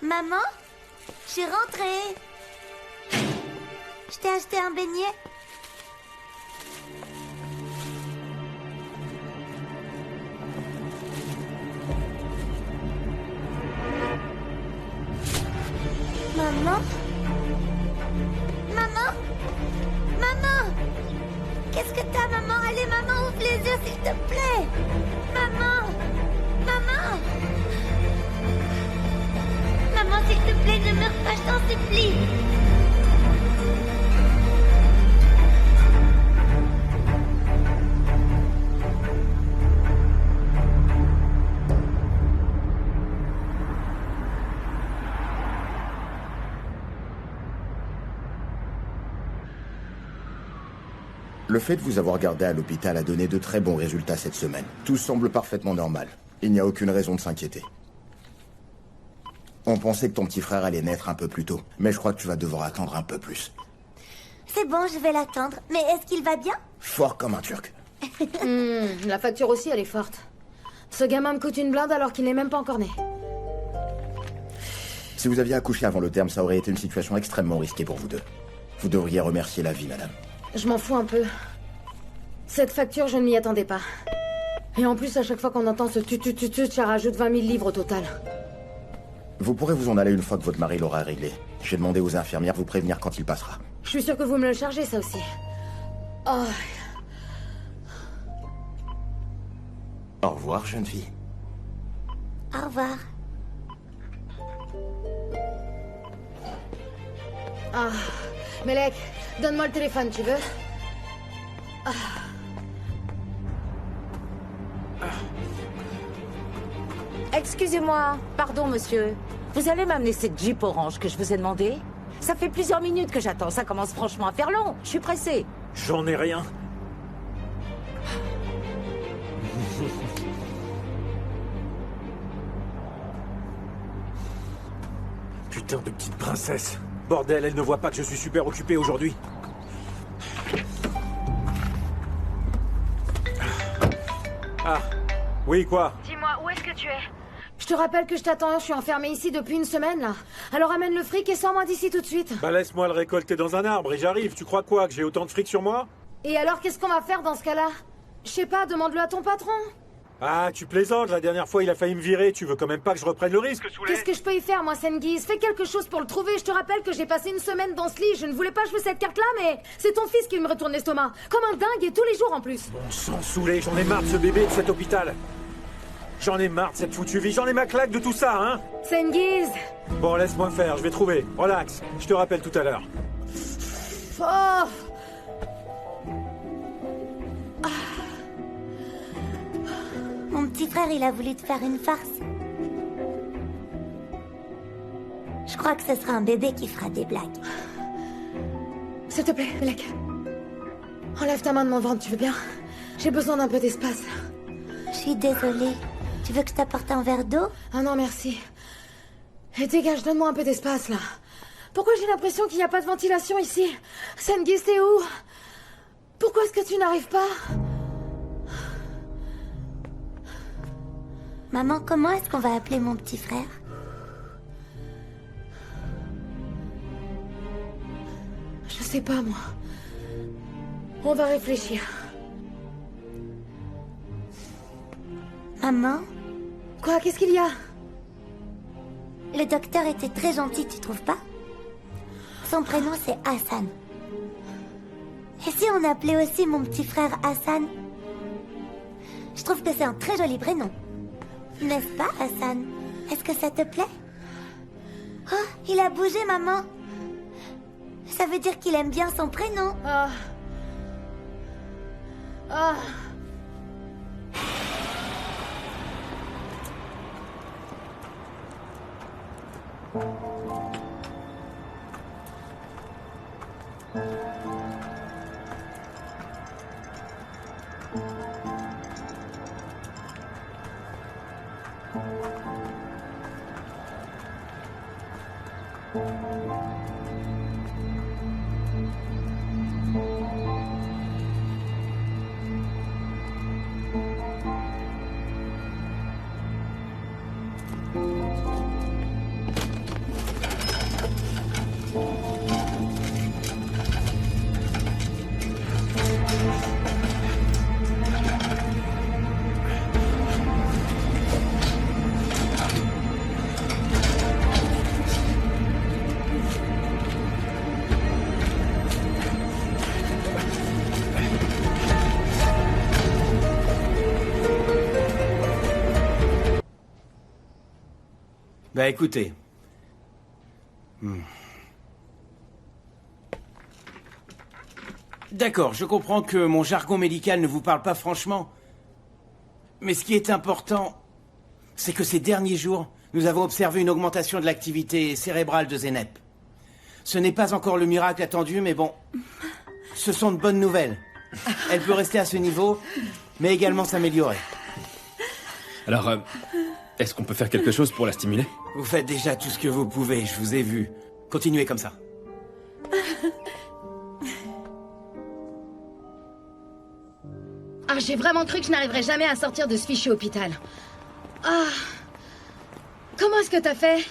Maman, je suis rentrée. Je t'ai acheté un beignet. Maman? Maman? Maman? Qu'est-ce que t'as, maman? Allez, maman, ouvre les yeux, s'il te plaît. Maman? Maman? Maman, s'il te plaît, ne meurs pas, je t'en supplie. Le fait de vous avoir gardé à l'hôpital a donné de très bons résultats cette semaine. Tout semble parfaitement normal. Il n'y a aucune raison de s'inquiéter. On pensait que ton petit frère allait naître un peu plus tôt, mais je crois que tu vas devoir attendre un peu plus. C'est bon, je vais l'attendre. Mais est-ce qu'il va bien? Fort comme un Turc. La facture aussi, elle est forte. Ce gamin me coûte une blinde alors qu'il n'est même pas encore né. Si vous aviez accouché avant le terme, ça aurait été une situation extrêmement risquée pour vous deux. Vous devriez remercier la vie, madame. Je m'en fous un peu. Cette facture, je ne m'y attendais pas. Et en plus, à chaque fois qu'on entend ce tut, ça rajoute 20 000 livres au total. Vous pourrez vous en aller une fois que votre mari l'aura réglé. J'ai demandé aux infirmières de vous prévenir quand il passera. Je suis sûre que vous me le chargez, ça aussi. Oh. Au revoir, jeune fille. Au revoir. Ah, Melek, donne-moi le téléphone, tu veux? Ah. Excusez-moi, pardon monsieur. Vous allez m'amener cette Jeep orange que je vous ai demandé? Ça fait plusieurs minutes que j'attends, ça commence franchement à faire long. Je suis pressée. J'en ai rien. Putain de petite princesse. Bordel, elle ne voit pas que je suis super occupé aujourd'hui. Ah, oui, quoi? Dis-moi, où est-ce que tu es? Je te rappelle que je t'attends, je suis enfermée ici depuis une semaine, là. Alors amène le fric et sors-moi d'ici tout de suite. Bah laisse-moi le récolter dans un arbre et j'arrive. Tu crois quoi, que j'ai autant de fric sur moi? Et alors, qu'est-ce qu'on va faire dans ce cas-là? Je sais pas, demande-le à ton patron. Ah, tu plaisantes, la dernière fois il a failli me virer. Tu veux quand même pas que je reprenne le risque sous les... Qu'est-ce que je peux y faire, moi, Sengiz? Fais quelque chose pour le trouver. Je te rappelle que j'ai passé une semaine dans ce lit. Je ne voulais pas jouer cette carte-là, mais c'est ton fils qui me retourne l'estomac. Comme un dingue et tous les jours en plus. Bon sang saoulé, j'en ai marre de ce bébé et de cet hôpital. J'en ai marre de cette foutue vie, j'en ai ma claque de tout ça, hein? Sengiz! Bon, laisse-moi faire, je vais trouver. Relax, je te rappelle tout à l'heure. Oh! Mon petit frère, il a voulu te faire une farce. Je crois que ce sera un bébé qui fera des blagues. S'il te plaît, Melek. Enlève ta main de mon ventre, tu veux bien? J'ai besoin d'un peu d'espace. Je suis désolée. Tu veux que je t'apporte un verre d'eau? Ah non, merci. Et dégage, donne-moi un peu d'espace, là. Pourquoi j'ai l'impression qu'il n'y a pas de ventilation ici? Sengiz, t'es où? Pourquoi est-ce que tu n'arrives pas? Maman, comment est-ce qu'on va appeler mon petit frère? Je sais pas, moi. On va réfléchir. Maman? Quoi? Qu'est-ce qu'il y a? Le docteur était très gentil, tu trouves pas? Son prénom, c'est Hassan. Et si on appelait aussi mon petit frère Hassan? Je trouve que c'est un très joli prénom. N'est-ce pas, Hassan? Est-ce que ça te plaît? Oh, il a bougé, maman. Ça veut dire qu'il aime bien son prénom. Ah. Ah. Bah écoutez. D'accord, je comprends que mon jargon médical ne vous parle pas franchement. Mais ce qui est important, c'est que ces derniers jours, nous avons observé une augmentation de l'activité cérébrale de Zeynep. Ce n'est pas encore le miracle attendu, mais bon, ce sont de bonnes nouvelles. Elle peut rester à ce niveau, mais également s'améliorer. Alors, est-ce qu'on peut faire quelque chose pour la stimuler? Vous faites déjà tout ce que vous pouvez, je vous ai vu. Continuez comme ça. Ah, j'ai vraiment cru que je n'arriverais jamais à sortir de ce fichu hôpital. Ah. Comment est-ce que t'as fait?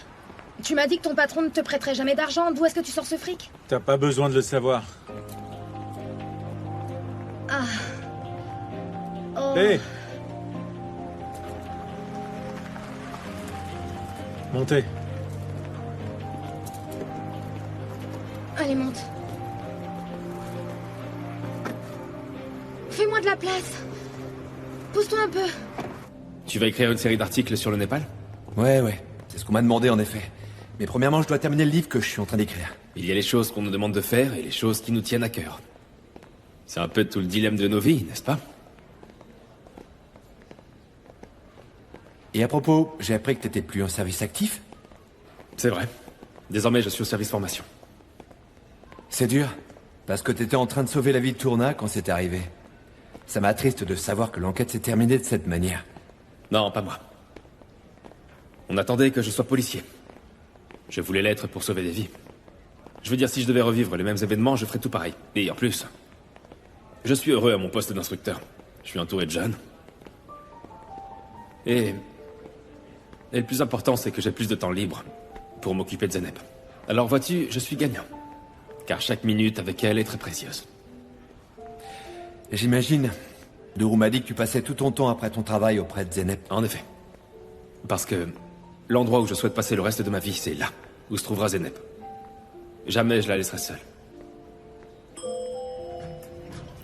Tu m'as dit que ton patron ne te prêterait jamais d'argent. D'où est-ce que tu sors ce fric? T'as pas besoin de le savoir. Ah. Oh. Hé! Montez. Allez, monte. Fais-moi de la place. Pousse-toi un peu. Tu vas écrire une série d'articles sur le Népal? Ouais, c'est ce qu'on m'a demandé en effet. Mais premièrement, je dois terminer le livre que je suis en train d'écrire. Il y a les choses qu'on nous demande de faire et les choses qui nous tiennent à cœur. C'est un peu tout le dilemme de nos vies, n'est-ce pas? Et à propos, j'ai appris que t'étais plus en service actif? C'est vrai. Désormais, je suis au service formation. C'est dur, parce que t'étais en train de sauver la vie de Tourna quand c'est arrivé. Ça m'attriste de savoir que l'enquête s'est terminée de cette manière. Non, pas moi. On attendait que je sois policier. Je voulais l'être pour sauver des vies. Je veux dire, si je devais revivre les mêmes événements, je ferais tout pareil. Et en plus, je suis heureux à mon poste d'instructeur. Je suis entouré de jeunes. Et le plus important, c'est que j'ai plus de temps libre pour m'occuper de Zeynep. Alors vois-tu, je suis gagnant. Car chaque minute avec elle est très précieuse. J'imagine. Dourou m'a dit que tu passais tout ton temps après ton travail auprès de Zeynep. En effet. Parce que l'endroit où je souhaite passer le reste de ma vie, c'est là, où se trouvera Zeynep. Jamais je la laisserai seule.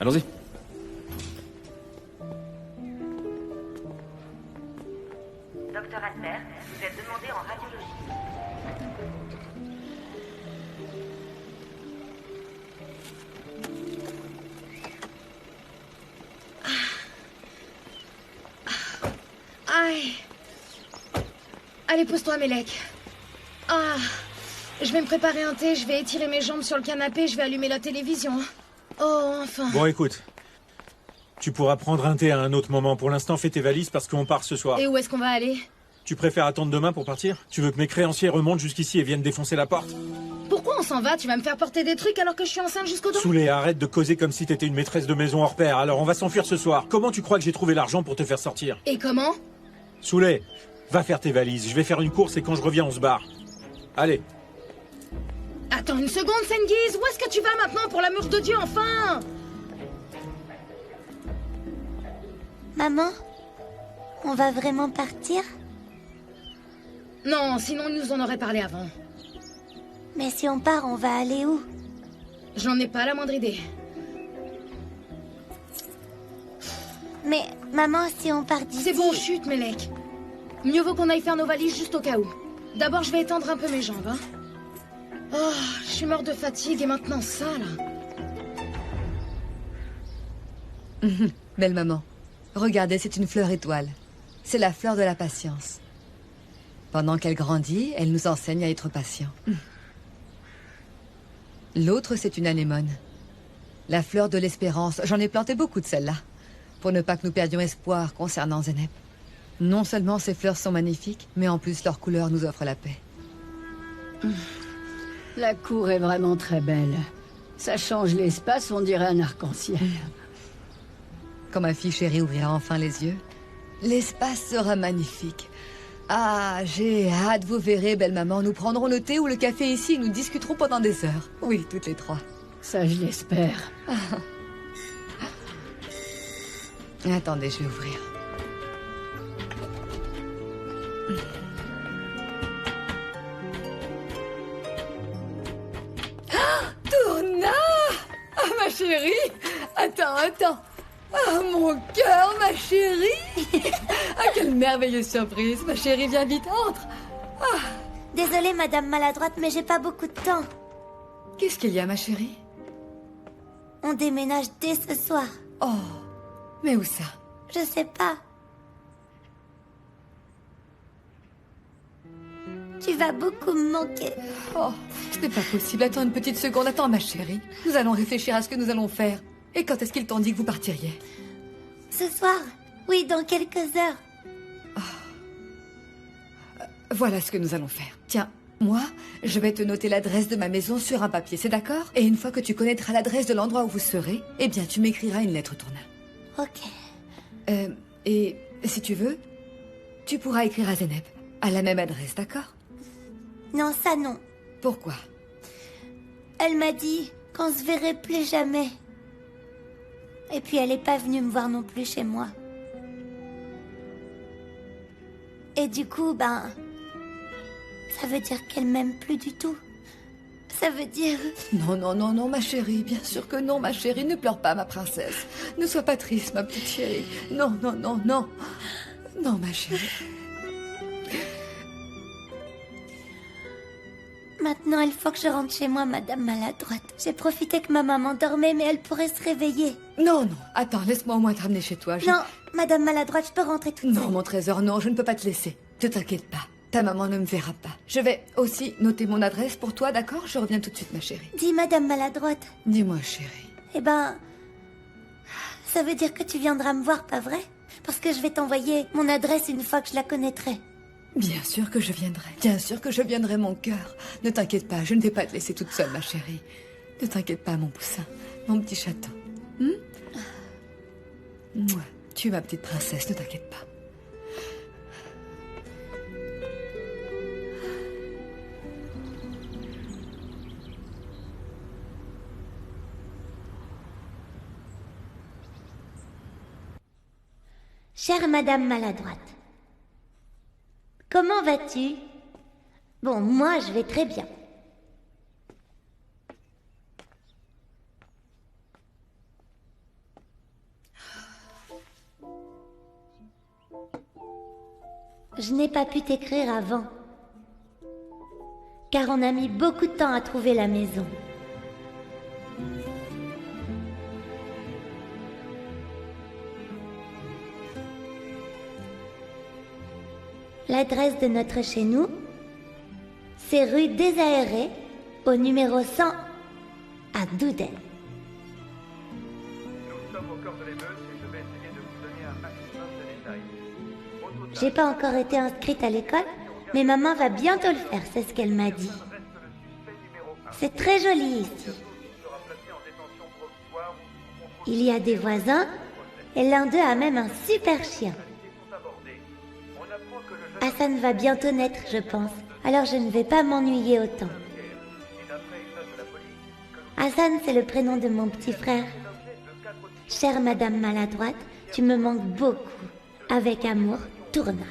Allons-y. Docteur Adler, vous êtes demandé en radiologie. Aïe. Allez, pose-toi, Melek. Ah. Je vais me préparer un thé, je vais étirer mes jambes sur le canapé, je vais allumer la télévision. Oh, enfin. Bon, écoute. Tu pourras prendre un thé à un autre moment. Pour l'instant, fais tes valises parce qu'on part ce soir. Et où est-ce qu'on va aller? Tu préfères attendre demain pour partir? Tu veux que mes créanciers remontent jusqu'ici et viennent défoncer la porte? Pourquoi on s'en va? Tu vas me faire porter des trucs alors que je suis enceinte jusqu'au dos? Soulé, arrête de causer comme si t'étais une maîtresse de maison hors pair. Alors on va s'enfuir ce soir. Comment tu crois que j'ai trouvé l'argent pour te faire sortir? Et comment? Soulé, va faire tes valises. Je vais faire une course et quand je reviens, on se barre. Allez. Attends une seconde, Sengiz. Où est-ce que tu vas maintenant, pour l'amour de Dieu, enfin? Maman, on va vraiment partir? Non, sinon il nous en aurait parlé avant. Mais si on part, on va aller où? J'en ai pas la moindre idée. Mais, maman, si on part d'ici... C'est bon, chut, Melek. Mieux vaut qu'on aille faire nos valises juste au cas où. D'abord, je vais étendre un peu mes jambes, hein. Oh, je suis morte de fatigue et maintenant ça, là. Belle maman, regardez, c'est une fleur étoile. C'est la fleur de la patience. Pendant qu'elle grandit, elle nous enseigne à être patient. L'autre, c'est une anémone. La fleur de l'espérance. J'en ai planté beaucoup de celles-là, pour ne pas que nous perdions espoir concernant Zeynep. Non seulement ces fleurs sont magnifiques, mais en plus leur couleur nous offre la paix. La cour est vraiment très belle. Ça change l'espace, on dirait un arc-en-ciel. Quand ma fille chérie ouvrira enfin les yeux, l'espace sera magnifique. Ah, j'ai hâte, vous verrez, belle maman. Nous prendrons le thé ou le café ici et nous discuterons pendant des heures. Oui, toutes les trois. Ça, je l'espère. Attendez, je vais ouvrir. Tourna! Ah, ma chérie! Attends. Ah, mon cœur, ma chérie! Ah, quelle merveilleuse surprise! Ma chérie, viens vite, entre! Ah. Désolée, madame maladroite, mais j'ai pas beaucoup de temps. Qu'est-ce qu'il y a, ma chérie? On déménage dès ce soir. Oh, mais où ça? Je sais pas. Tu vas beaucoup me manquer. Oh, ce n'est pas possible. Attends une petite seconde. Attends, ma chérie. Nous allons réfléchir à ce que nous allons faire. Et quand est-ce qu'ils t'ont dit que vous partiriez? Ce soir. Oui, dans quelques heures. Voilà ce que nous allons faire. Tiens, moi, je vais te noter l'adresse de ma maison sur un papier, c'est d'accord? Et une fois que tu connaîtras l'adresse de l'endroit où vous serez, eh bien, tu m'écriras une lettre, Tourna. Ok. Et si tu veux, tu pourras écrire à Zeynep, à la même adresse, d'accord? Non, ça non. Pourquoi? Elle m'a dit qu'on se verrait plus jamais. Et puis elle est pas venue me voir non plus chez moi. Et du coup, ça veut dire qu'elle m'aime plus du tout. Ça veut dire... Non, ma chérie. Bien sûr que non, ma chérie. Ne pleure pas, ma princesse. Ne sois pas triste, ma petite chérie. Non. Non, ma chérie. Maintenant, il faut que je rentre chez moi, Madame Maladroite. J'ai profité que ma maman dormait, mais elle pourrait se réveiller. Non, non, attends, laisse-moi au moins te ramener chez toi. Non, Madame Maladroite, je peux rentrer toute seule. Non, mon trésor, non, je ne peux pas te laisser. Ne t'inquiète pas, ta maman ne me verra pas. Je vais aussi noter mon adresse pour toi, d'accord? Je reviens tout de suite, ma chérie. Dis, Madame Maladroite. Dis-moi, chérie. Eh ben... ça veut dire que tu viendras me voir, pas vrai? Parce que je vais t'envoyer mon adresse une fois que je la connaîtrai. Bien sûr que je viendrai. Bien sûr que je viendrai, mon cœur. Ne t'inquiète pas, je ne vais pas te laisser toute seule, ma chérie. Ne t'inquiète pas, mon poussin, mon petit chaton. Moi, tu es ma petite princesse, ne t'inquiète pas. Chère Madame Maladroite, comment vas-tu? Bon, moi, je vais très bien. Je n'ai pas pu t'écrire avant, car on a mis beaucoup de temps à trouver la maison. L'adresse de notre chez nous, c'est rue Désaérée, au numéro 100, à Doudel. Nous sommes au cœur de l'émeute et je vais essayer de vous donner un maximum de détails. J'ai pas encore été inscrite à l'école, mais maman va bientôt le faire, c'est ce qu'elle m'a dit. C'est très joli ici. Il y a des voisins, et l'un d'eux a même un super chien. Hassan va bientôt naître, je pense, alors je ne vais pas m'ennuyer autant. Hassan, c'est le prénom de mon petit frère. Chère Madame Maladroite, tu me manques beaucoup. Avec amour, Tourna.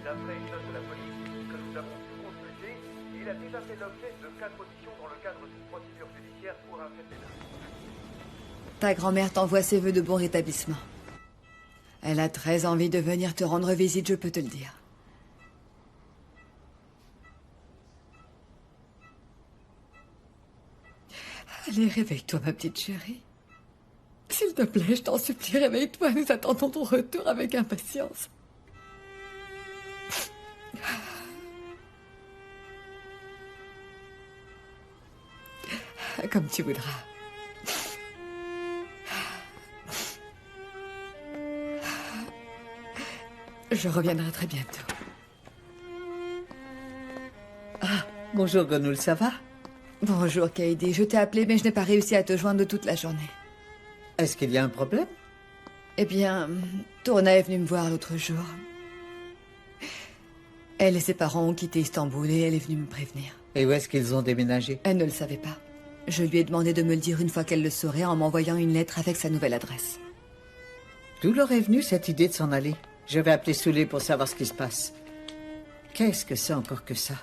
D'après une note de la police que nous avons pu consulter, il a déjà fait l'objet de 4 auditions dans le cadre d'une procédure judiciaire pour un fait pénal. Ta grand-mère t'envoie ses vœux de bon rétablissement. Elle a très envie de venir te rendre visite, je peux te le dire. Allez, réveille-toi, ma petite chérie. S'il te plaît, je t'en supplie, réveille-toi. Nous attendons ton retour avec impatience. Comme tu voudras. Je reviendrai très bientôt. Ah, bonjour Gonoul, ça va? Bonjour Kaidi, je t'ai appelé mais je n'ai pas réussi à te joindre toute la journée. Est-ce qu'il y a un problème? Eh bien, Tourna est venue me voir l'autre jour. Elle et ses parents ont quitté Istanbul et elle est venue me prévenir. Et où est-ce qu'ils ont déménagé? Elle ne le savait pas. Je lui ai demandé de me le dire une fois qu'elle le saurait en m'envoyant une lettre avec sa nouvelle adresse. D'où leur est venue cette idée de s'en aller? Je vais appeler Soulé pour savoir ce qui se passe. Qu'est-ce que c'est encore que ça?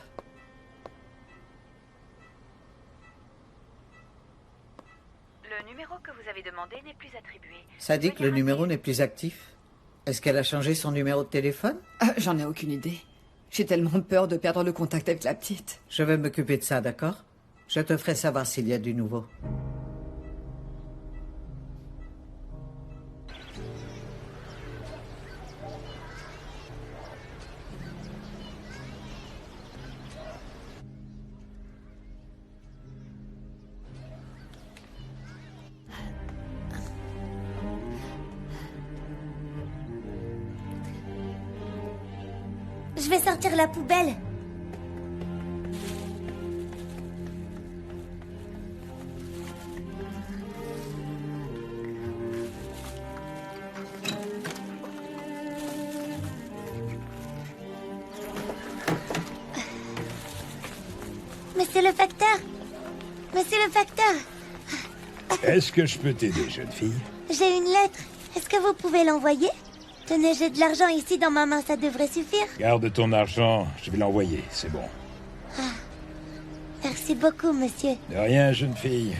Le numéro que vous avez demandé n'est plus attribué. Ça dit que le numéro n'est plus actif. Est-ce qu'elle a changé son numéro de téléphone? J'en ai aucune idée. J'ai tellement peur de perdre le contact avec la petite. Je vais m'occuper de ça, d'accord? Je te ferai savoir s'il y a du nouveau. Je vais sortir la poubelle. Monsieur le facteur. Monsieur le facteur. Est-ce que je peux t'aider, jeune fille? J'ai une lettre. Est-ce que vous pouvez l'envoyer? Tenez, j'ai de l'argent ici dans ma main, ça devrait suffire. Garde ton argent, je vais l'envoyer, c'est bon. Merci beaucoup, monsieur. De rien, jeune fille.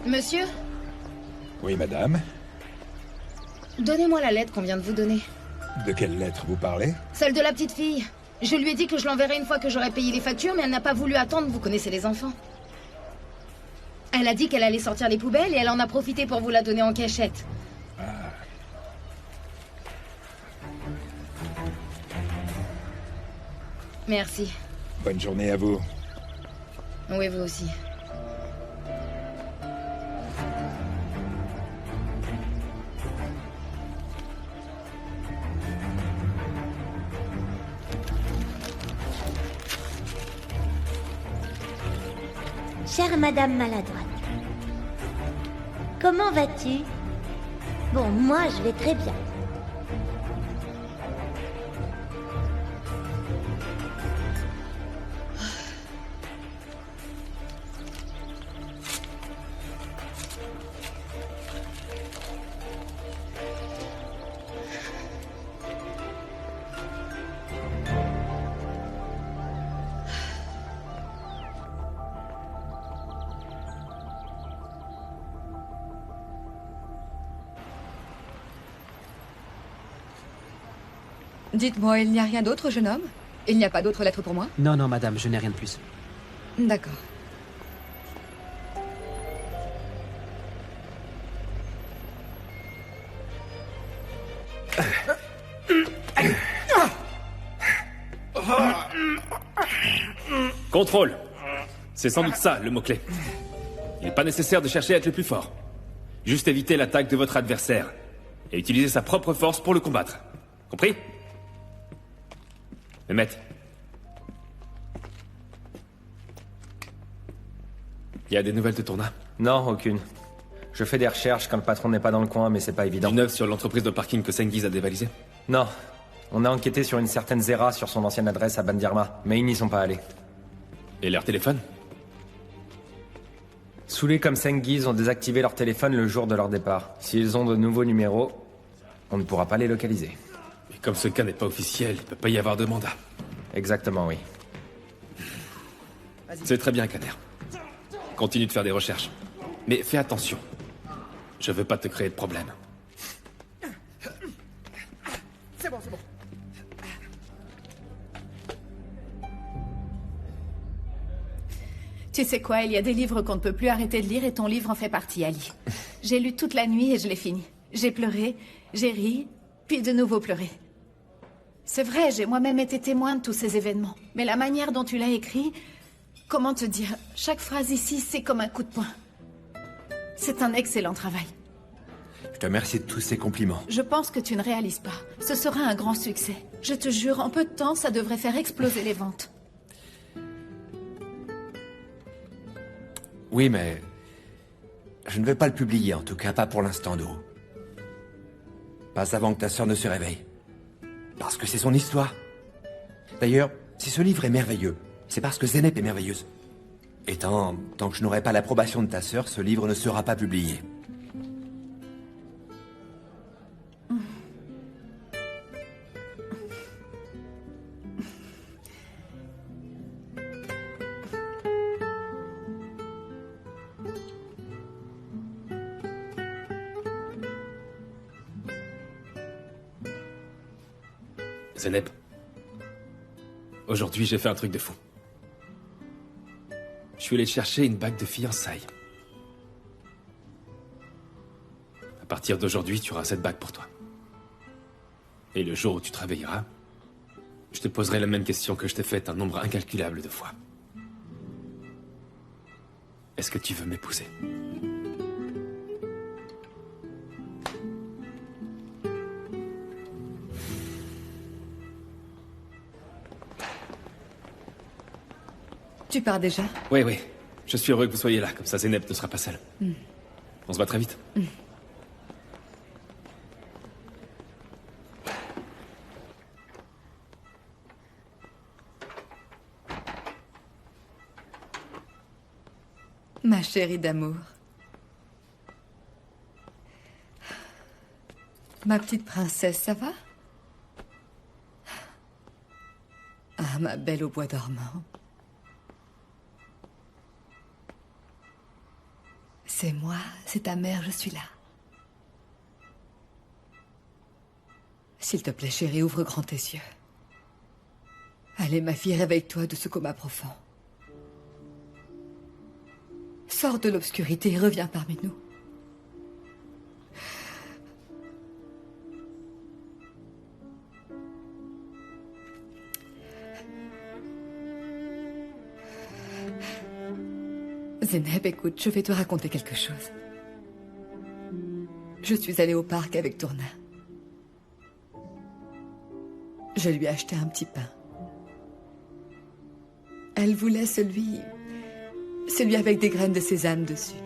Monsieur, Oui, madame. donnez-moi la lettre qu'on vient de vous donner. De quelle lettre vous parlez? Celle de la petite fille. Je lui ai dit que je l'enverrais une fois que j'aurais payé les factures, mais elle n'a pas voulu attendre, vous connaissez les enfants. Elle a dit qu'elle allait sortir les poubelles et elle en a profité pour vous la donner en cachette. Merci. Bonne journée à vous. Oui, vous aussi. Chère Madame Maladroite, comment vas-tu? Bon, moi, je vais très bien. Dites-moi, il n'y a rien d'autre, jeune homme? Il n'y a pas d'autre lettre pour moi? Non, non, madame, je n'ai rien de plus. D'accord. Contrôle. C'est sans doute ça, le mot-clé. Il n'est pas nécessaire de chercher à être le plus fort. Juste éviter l'attaque de votre adversaire. Et utiliser sa propre force pour le combattre. Compris? Mehmet. Il y a des nouvelles de Tourna? Non, aucune. Je fais des recherches quand le patron n'est pas dans le coin, mais c'est pas évident. Du neuf sur l'entreprise de parking que Sengiz a dévalisée? Non. On a enquêté sur une certaine Zera sur son ancienne adresse à Bandirma, mais ils n'y sont pas allés. Et leur téléphone? Saoulés comme Sengiz ont désactivé leur téléphone le jour de leur départ. S'ils ont de nouveaux numéros, on ne pourra pas les localiser. Et comme ce cas n'est pas officiel, il ne peut pas y avoir de mandat. Exactement, oui. C'est très bien, Kader. Continue de faire des recherches. Mais fais attention. Je veux pas te créer de problème. C'est bon, c'est bon. Tu sais quoi, il y a des livres qu'on ne peut plus arrêter de lire et ton livre en fait partie, Ali. J'ai lu toute la nuit et je l'ai fini. J'ai pleuré, j'ai ri, puis de nouveau pleuré. C'est vrai, j'ai moi-même été témoin de tous ces événements. Mais la manière dont tu l'as écrit, comment te dire, chaque phrase ici, c'est comme un coup de poing. C'est un excellent travail. Je te remercie de tous ces compliments. Je pense que tu ne réalises pas. Ce sera un grand succès. Je te jure, en peu de temps, ça devrait faire exploser les ventes. Oui, mais... je ne vais pas le publier, en tout cas pas pour l'instant, Do. Pas avant que ta sœur ne se réveille. Parce que c'est son histoire. D'ailleurs, si ce livre est merveilleux, c'est parce que Zenep est merveilleuse. Et tant que je n'aurai pas l'approbation de ta sœur, ce livre ne sera pas publié. Zeynep, aujourd'hui j'ai fait un truc de fou. Je suis allé chercher une bague de fiançailles. À partir d'aujourd'hui, tu auras cette bague pour toi. Et le jour où tu te réveilleras, je te poserai la même question que je t'ai faite un nombre incalculable de fois. Est-ce que tu veux m'épouser? Tu pars déjà? Oui, oui. Je suis heureux que vous soyez là, comme ça Zeynep ne sera pas seule. On se voit très vite. Ma chérie d'amour. Ma petite princesse, ça va? Ah, ma belle au bois dormant. C'est moi, c'est ta mère, je suis là. S'il te plaît, chérie, ouvre grand tes yeux. Allez, ma fille, réveille-toi de ce coma profond. Sors de l'obscurité et reviens parmi nous. Zeynep, écoute, je vais te raconter quelque chose. Je suis allée au parc avec Tourna. Je lui ai acheté un petit pain. Elle voulait celui avec des graines de sésame dessus.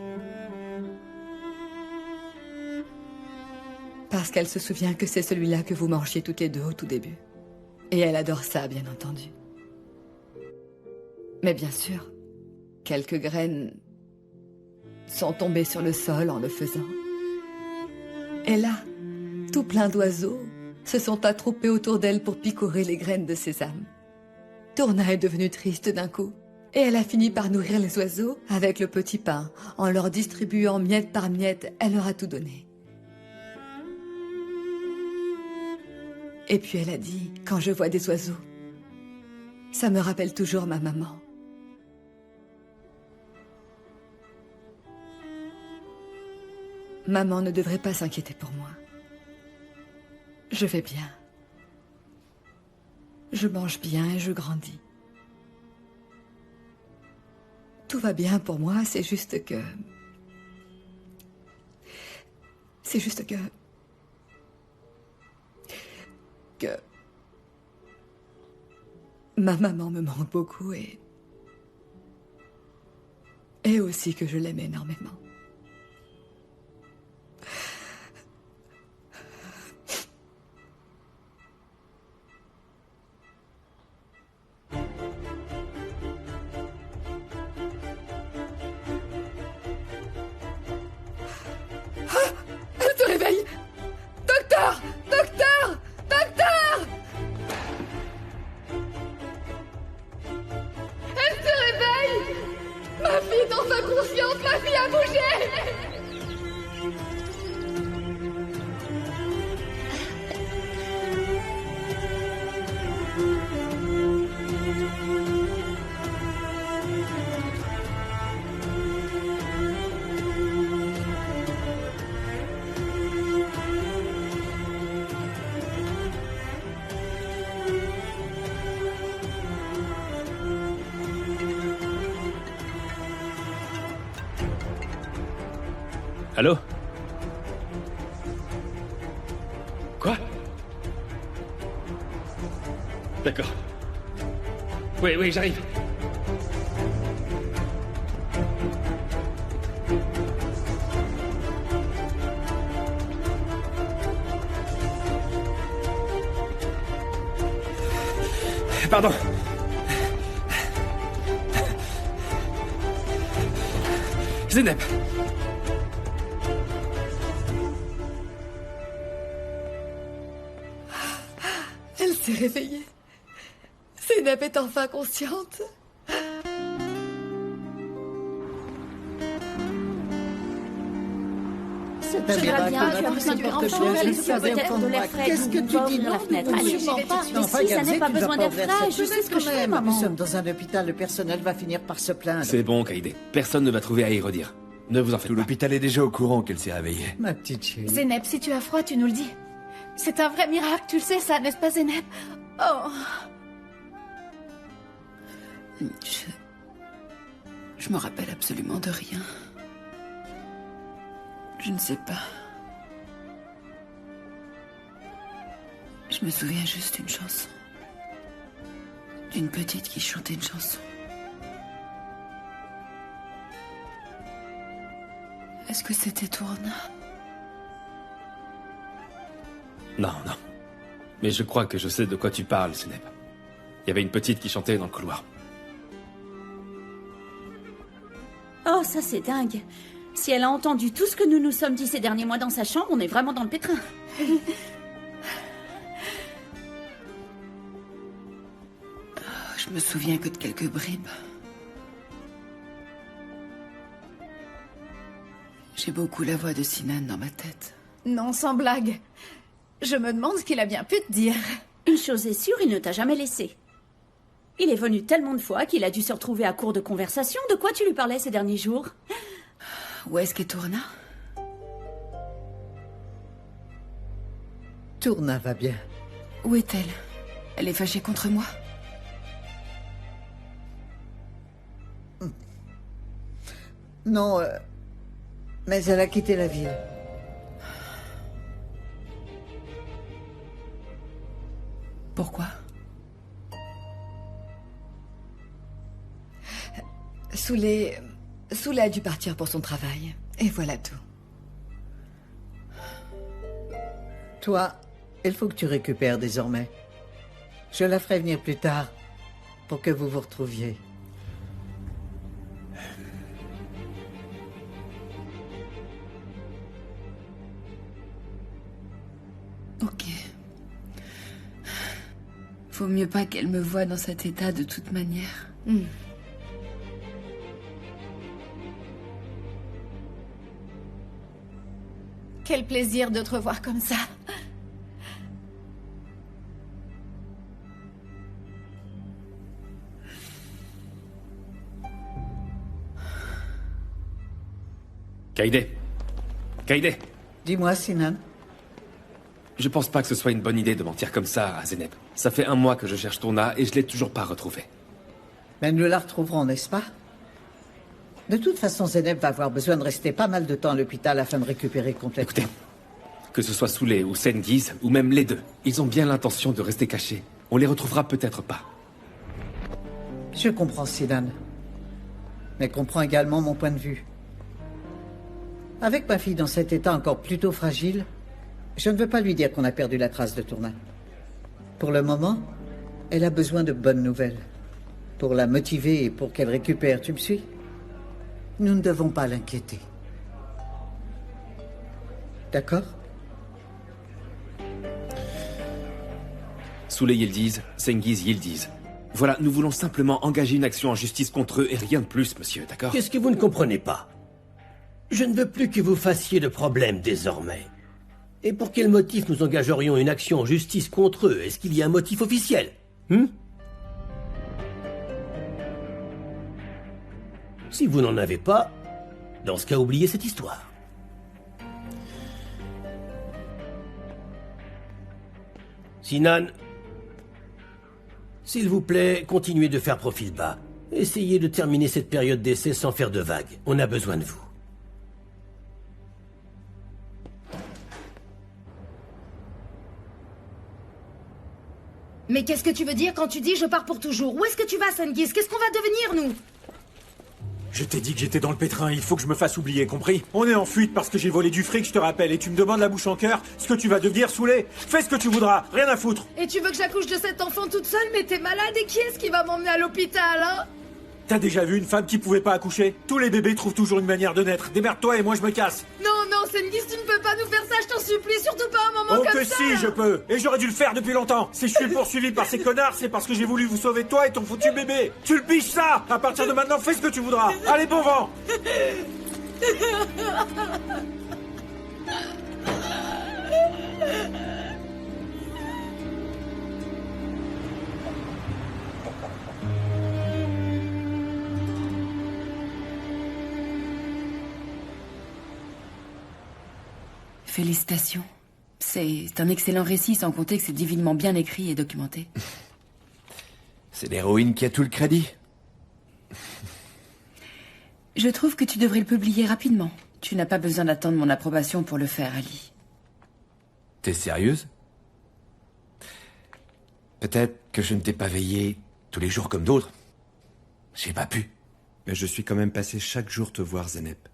Parce qu'elle se souvient que c'est celui-là que vous mangiez toutes les deux au tout début. Et elle adore ça, bien entendu. Mais bien sûr, quelques graines sont tombées sur le sol en le faisant. Et là, tout plein d'oiseaux se sont attroupés autour d'elle pour picorer les graines de sésame. Tourna est devenue triste d'un coup. Et elle a fini par nourrir les oiseaux avec le petit pain. En leur distribuant miette par miette, elle leur a tout donné. Et puis elle a dit, quand je vois des oiseaux, ça me rappelle toujours ma maman. Maman ne devrait pas s'inquiéter pour moi. Je vais bien. Je mange bien et je grandis. Tout va bien pour moi, c'est juste que... Ma maman me manque beaucoup et aussi que je l'aime énormément. Allô? Quoi? D'accord. Oui, j'arrive. Pardon. Zeynep. Elle s'est réveillée. Zeynep est enfin consciente. c'est un J'aimerais miracle. bien, tu as Tout besoin de porte quelque bien chose, jusqu'à peut-être de l'air moi. frais. Qu'est-ce que tu dis dans la fenêtre. Non, Allez, absolument j'y vais pas. tout de suite. Enfin, Ici, ça Gamzé, n'est pas tu dois besoin pas d'air ouvrir frais, cette je sais ce que je fenêtre fais, quand même. maman. Nous sommes dans un hôpital, le personnel va finir par se plaindre. C'est bon, Kaïdé. Personne ne va trouver à y redire. Ne vous en faites Tout pas. l'hôpital est déjà au courant qu'elle s'est réveillée. Ma petite chérie. Zénep, si tu as froid, tu nous le dis. C'est un vrai miracle, tu le sais ça, n'est-ce pas, Zénep? Oh. Je me rappelle absolument de rien. Je ne sais pas. Je me souviens juste d'une chanson. D'une petite qui chantait une chanson. Est-ce que c'était Tourna? Non, non. Mais je crois que je sais de quoi tu parles, Zénep. Il y avait une petite qui chantait dans le couloir. Oh, ça c'est dingue. Si elle a entendu tout ce que nous nous sommes dit ces derniers mois dans sa chambre, on est vraiment dans le pétrin. Je me souviens que de quelques bribes. J'ai beaucoup la voix de Sinan dans ma tête. Non, sans blague. Je me demande ce qu'il a bien pu te dire. Une chose est sûre, il ne t'a jamais laissé. Il est venu tellement de fois qu'il a dû se retrouver à court de conversation. De quoi tu lui parlais ces derniers jours? Où est-ce qu'est Tourna? Tourna va bien. Où est-elle? Elle est fâchée contre moi? Non, mais elle a quitté la ville. Pourquoi? Soulé a dû partir pour son travail. Et voilà tout. Toi, il faut que tu récupères désormais. Je la ferai venir plus tard pour que vous vous retrouviez. Ok. Faut mieux pas qu'elle me voie dans cet état de toute manière. Quel plaisir de te revoir comme ça. Kaïdé. Kaïdé. Dis-moi, Sinan. Je pense pas que ce soit une bonne idée de mentir comme ça à Zénep. Ça fait 1 mois que je cherche Tourna et je l'ai toujours pas retrouvée. Mais nous la retrouverons, n'est-ce pas? De toute façon, Zénep va avoir besoin de rester pas mal de temps à l'hôpital afin de récupérer complètement. Écoutez, que ce soit Soulé ou Sengiz, ou même les deux, ils ont bien l'intention de rester cachés. On les retrouvera peut-être pas. Je comprends, Sinan. Mais comprends également mon point de vue. Avec ma fille dans cet état encore plutôt fragile, je ne veux pas lui dire qu'on a perdu la trace de Tourna. Pour le moment, elle a besoin de bonnes nouvelles. Pour la motiver et pour qu'elle récupère, tu me suis? Nous ne devons pas l'inquiéter. D'accord? Soulé Yildiz, Sengiz Yildiz. Voilà, nous voulons simplement engager une action en justice contre eux et rien de plus, monsieur, d'accord? Qu'est-ce que vous ne comprenez pas? Je ne veux plus que vous fassiez de problème désormais. Et pour quel motif nous engagerions une action en justice contre eux? Est-ce qu'il y a un motif officiel? Si vous n'en avez pas, dans ce cas, oubliez cette histoire. Sinan, s'il vous plaît, continuez de faire profil bas. Essayez de terminer cette période d'essai sans faire de vagues. On a besoin de vous. Mais qu'est-ce que tu veux dire quand tu dis je pars pour toujours? Où est-ce que tu vas, Sengiz? Qu'est-ce qu'on va devenir, nous? Je t'ai dit que j'étais dans le pétrin, il faut que je me fasse oublier, compris? On est en fuite parce que j'ai volé du fric, je te rappelle, et tu me demandes la bouche en cœur ce que tu vas devenir, Soulé? Fais ce que tu voudras, rien à foutre! Et tu veux que j'accouche de cet enfant toute seule? Mais t'es malade et qui est-ce qui va m'emmener à l'hôpital, hein? T'as déjà vu une femme qui pouvait pas accoucher? Tous les bébés trouvent toujours une manière de naître. Démerde-toi et moi je me casse. Non, non, Sengiz, tu ne peux pas nous faire ça, je t'en supplie, surtout pas un moment Oh comme que ça. si, je peux. Et j'aurais dû le faire depuis longtemps. Si je suis poursuivi par ces connards, c'est parce que j'ai voulu vous sauver toi et ton foutu bébé. Tu le piches ça. À partir de maintenant, fais ce que tu voudras. Allez, bon vent. Félicitations. C'est un excellent récit, sans compter que c'est divinement bien écrit et documenté. C'est l'héroïne qui a tout le crédit. Je trouve que tu devrais le publier rapidement. Tu n'as pas besoin d'attendre mon approbation pour le faire, Ali. T'es sérieuse? Peut-être que je ne t'ai pas veillé tous les jours comme d'autres. J'ai pas pu. Mais je suis quand même passé chaque jour te voir, Zenep.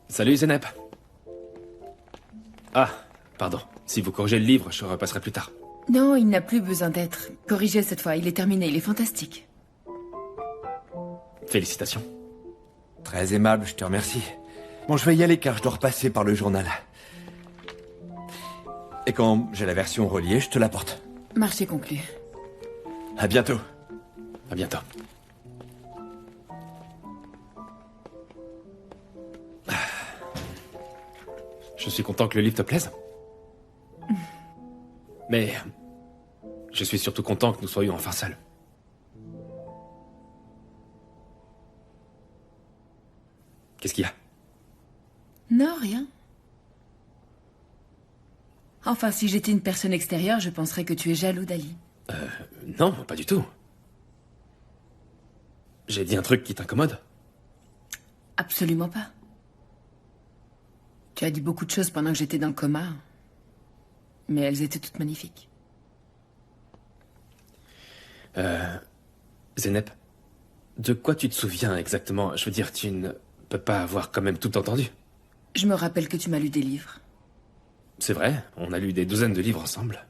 Salut, Zenep. Ah, pardon. Si vous corrigez le livre, je repasserai plus tard. Non, il n'a plus besoin d'être corrigé cette fois. Il est terminé, il est fantastique. Félicitations. Très aimable, je te remercie. Bon, je vais y aller car je dois repasser par le journal. Et quand j'ai la version reliée, je te l'apporte. Marché conclu. À bientôt. À bientôt. Je suis content que le livre te plaise. Mais je suis surtout content que nous soyons enfin seuls. Qu'est-ce qu'il y a? Non, rien. Enfin, si j'étais une personne extérieure, je penserais que tu es jaloux d'Ali. Non, pas du tout. J'ai dit un truc qui t'incommode? Absolument pas. Tu as dit beaucoup de choses pendant que j'étais dans le coma, mais elles étaient toutes magnifiques. Zenep, de quoi tu te souviens exactement? Je veux dire, tu ne peux pas avoir quand même tout entendu. Je me rappelle que tu m'as lu des livres. C'est vrai, on a lu des douzaines de livres ensemble.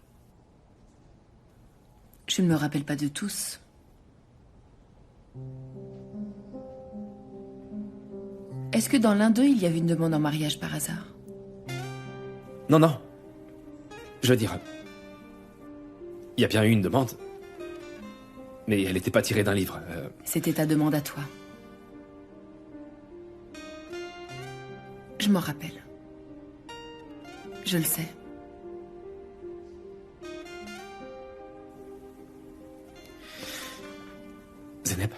Je ne me rappelle pas de tous. Est-ce que dans l'un d'eux, il y avait une demande en mariage par hasard? Non, non. Je veux dire, il y a bien eu une demande, mais elle n'était pas tirée d'un livre. C'était ta demande à toi. Je m'en rappelle. Je le sais. Zenep,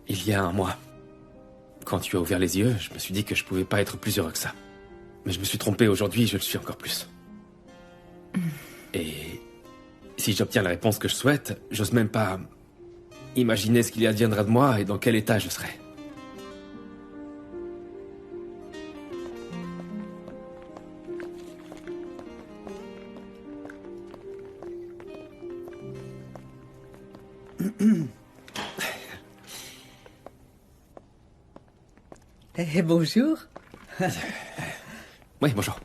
il y a un mois, quand tu as ouvert les yeux, je me suis dit que je pouvais pas être plus heureux que ça. Mais je me suis trompé aujourd'hui, je le suis encore plus. Et si j'obtiens la réponse que je souhaite, j'ose même pas imaginer ce qu'il adviendra de moi et dans quel état je serai. Bonjour. Oui, bonjour.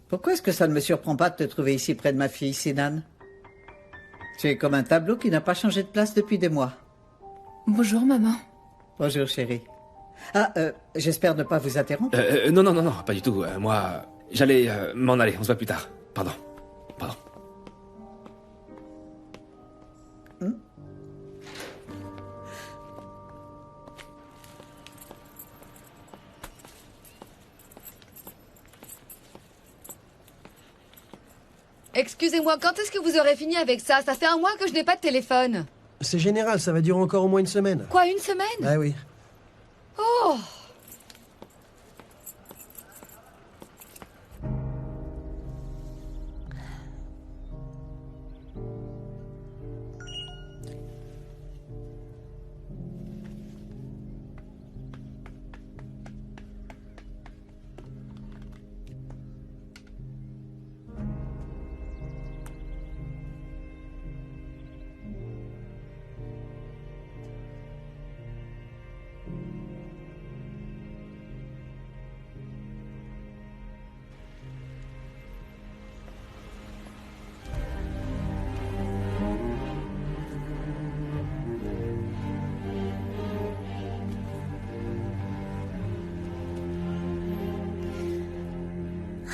Pourquoi est-ce que ça ne me surprend pas de te trouver ici près de ma fille, Sinan? Tu es comme un tableau qui n'a pas changé de place depuis des mois. Bonjour, maman. Bonjour, chérie. Ah, j'espère ne pas vous interrompre. Non, pas du tout. Moi, j'allais m'en aller. On se voit plus tard. Pardon. Excusez-moi, quand est-ce que vous aurez fini avec ça? Ça fait un mois que je n'ai pas de téléphone. C'est général, ça va durer encore au moins une semaine. Quoi, une semaine? Ah oui. Oh!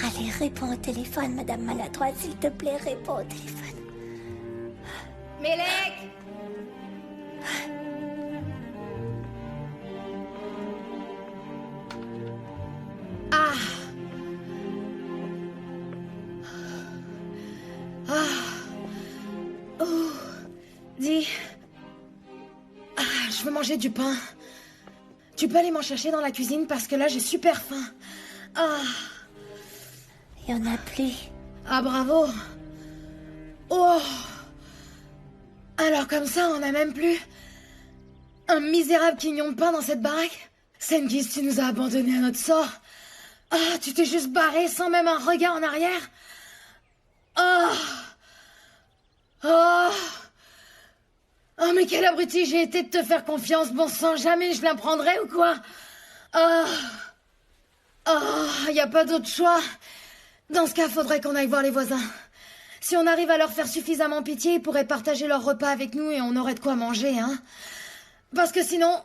Allez, réponds au téléphone, Madame Maladroite, s'il te plaît, réponds au téléphone. Mélek! Ah! Dis... Ah, je veux manger du pain. Tu peux aller m'en chercher dans la cuisine parce que là j'ai super faim. Ah. Il y en a plus. Ah bravo. Oh. Alors comme ça on n'a même plus un misérable quignon de pain dans cette baraque. Senghis, tu nous as abandonnés à notre sort. Ah, tu t'es juste barré sans même un regard en arrière. Ah. Oh. Oh, mais quel abruti j'ai été de te faire confiance, bon sang, jamais je la prendrai ou quoi? Oh, y a pas d'autre choix. Dans ce cas, faudrait qu'on aille voir les voisins. Si on arrive à leur faire suffisamment pitié, ils pourraient partager leur repas avec nous et on aurait de quoi manger, hein. Parce que sinon...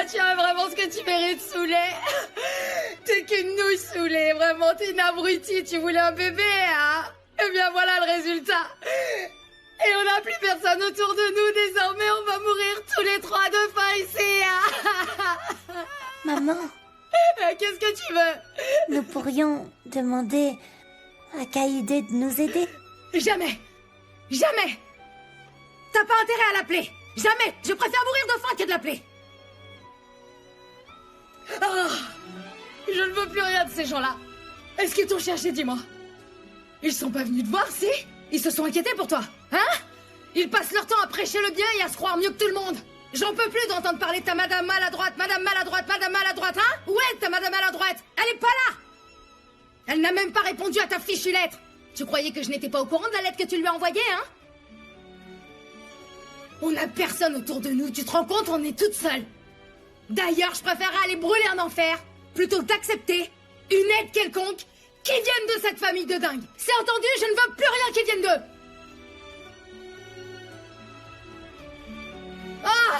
tu as vraiment ce que tu mérites, Soulé. T'es qu'une nouille, Soulé. Vraiment, t'es une abrutie. Tu voulais un bébé, hein? Eh bien, voilà le résultat. Et on n'a plus personne autour de nous. Désormais, on va mourir tous les trois de faim ici. Maman. Qu'est-ce que tu veux? Nous pourrions demander à Kaïdé de nous aider. Jamais. Jamais. T'as pas intérêt à l'appeler. Jamais. Je préfère mourir de faim que de l'appeler. Oh, je ne veux plus rien de ces gens-là. Est-ce qu'ils t'ont cherché, dis-moi? Ils sont pas venus te voir, si? Ils se sont inquiétés pour toi, hein? Ils passent leur temps à prêcher le bien et à se croire mieux que tout le monde. J'en peux plus d'entendre parler de ta madame maladroite, hein? Où est ta madame maladroite? Elle est pas là! Elle n'a même pas répondu à ta fichue lettre. Tu croyais que je n'étais pas au courant de la lettre que tu lui as envoyée, hein? On n'a personne autour de nous, tu te rends compte? On est toutes seules. D'ailleurs, je préférerais aller brûler en enfer plutôt que d'accepter une aide quelconque qui vienne de cette famille de dingues. C'est entendu, je ne veux plus rien qui vienne d'eux. Ah.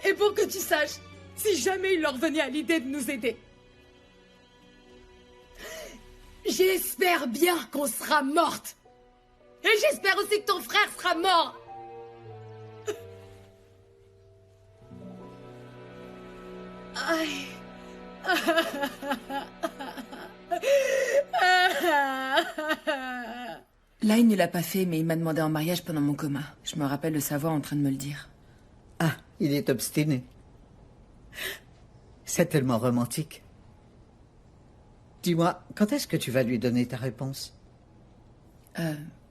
Et pour que tu saches, si jamais il leur venait à l'idée de nous aider, j'espère bien qu'on sera morte. Et j'espère aussi que ton frère sera mort. Aïe. Là, il ne l'a pas fait, mais il m'a demandé en mariage pendant mon coma. Je me rappelle de sa voix en train de me le dire. Ah, il est obstiné. C'est tellement romantique. Dis-moi, quand est-ce que tu vas lui donner ta réponse?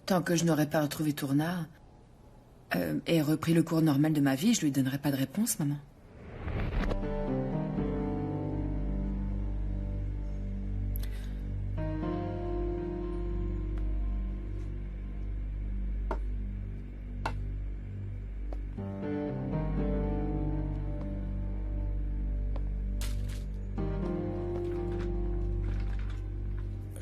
Tant que je n'aurai pas retrouvé Tourna et repris le cours normal de ma vie, je lui donnerai pas de réponse, maman.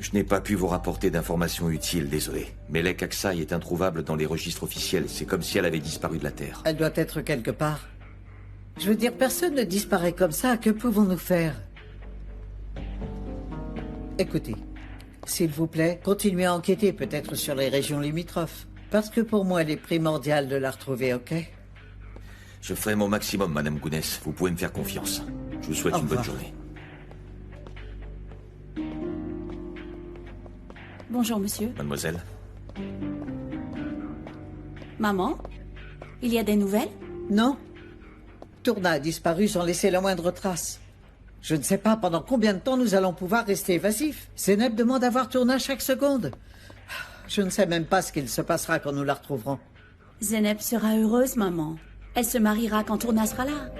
Je n'ai pas pu vous rapporter d'informations utiles, désolé. Melek Aksaï est introuvable dans les registres officiels. C'est comme si elle avait disparu de la Terre. Elle doit être quelque part. Je veux dire, personne ne disparaît comme ça. Que pouvons-nous faire? Écoutez, s'il vous plaît, continuez à enquêter peut-être sur les régions limitrophes. Parce que pour moi, il est primordial de la retrouver, ok? Je ferai mon maximum, Madame Gounès. Vous pouvez me faire confiance. Je vous souhaite une bonne journée. Bonjour, monsieur. Mademoiselle. Maman, il y a des nouvelles? Non. Tourna a disparu sans laisser la moindre trace. Je ne sais pas pendant combien de temps nous allons pouvoir rester évasifs. Zénep demande à voir Tourna chaque seconde. Je ne sais même pas ce qu'il se passera quand nous la retrouverons. Zénep sera heureuse, maman. Elle se mariera quand Tourna sera là.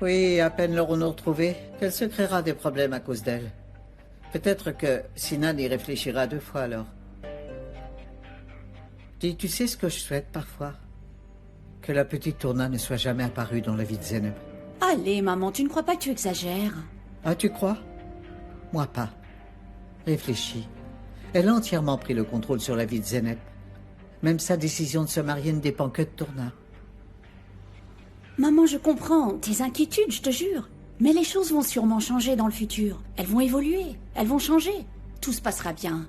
Oui, à peine l'aurons-nous retrouvée, qu'elle se créera des problèmes à cause d'elle. Peut-être que Sinan y réfléchira 2 fois alors. Dis, tu sais ce que je souhaite parfois? Que la petite Tourna ne soit jamais apparue dans la vie de Zénep. Allez, maman, tu ne crois pas que tu exagères? Ah, tu crois? Moi pas. Réfléchis. Elle a entièrement pris le contrôle sur la vie de Zénep. Même sa décision de se marier ne dépend que de Tourna. Maman, je comprends tes inquiétudes, je te jure. Mais les choses vont sûrement changer dans le futur. Elles vont évoluer, elles vont changer. Tout se passera bien.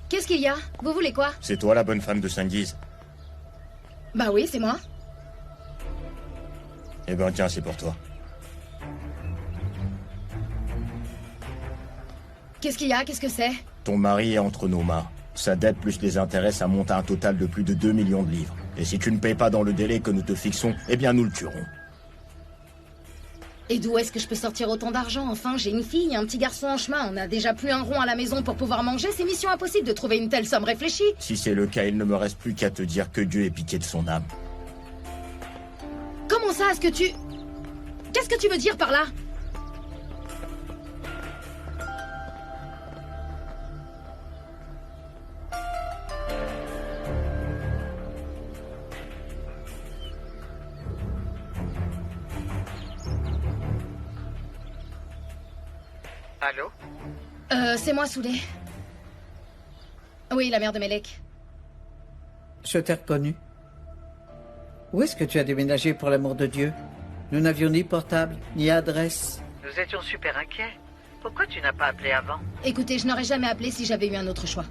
Qu'est-ce qu'il y a? Vous voulez quoi? C'est toi la bonne femme de Saint-Guise? Bah oui, c'est moi. Eh ben tiens, c'est pour toi. Qu'est-ce qu'il y a? Qu'est-ce que c'est? Ton mari est entre nos mains. Sa dette plus les intérêts, ça monte à un total de plus de 2 millions de livres. Et si tu ne payes pas dans le délai que nous te fixons, eh bien nous le tuerons. Et d'où est-ce que je peux sortir autant d'argent? Enfin, j'ai une fille, un petit garçon en chemin. On a déjà plus un rond à la maison pour pouvoir manger. C'est mission impossible de trouver une telle somme réfléchie. Si c'est le cas, il ne me reste plus qu'à te dire que Dieu est piqué de son âme. Comment ça, est-ce que tu... Qu'est-ce que tu veux dire par là? Allô? C'est moi, Soulé. Oui, la mère de Melek. Je t'ai reconnu. Où est-ce que tu as déménagé, pour l'amour de Dieu? Nous n'avions ni portable, ni adresse. Nous étions super inquiets. Pourquoi tu n'as pas appelé avant? Écoutez, je n'aurais jamais appelé si j'avais eu un autre choix.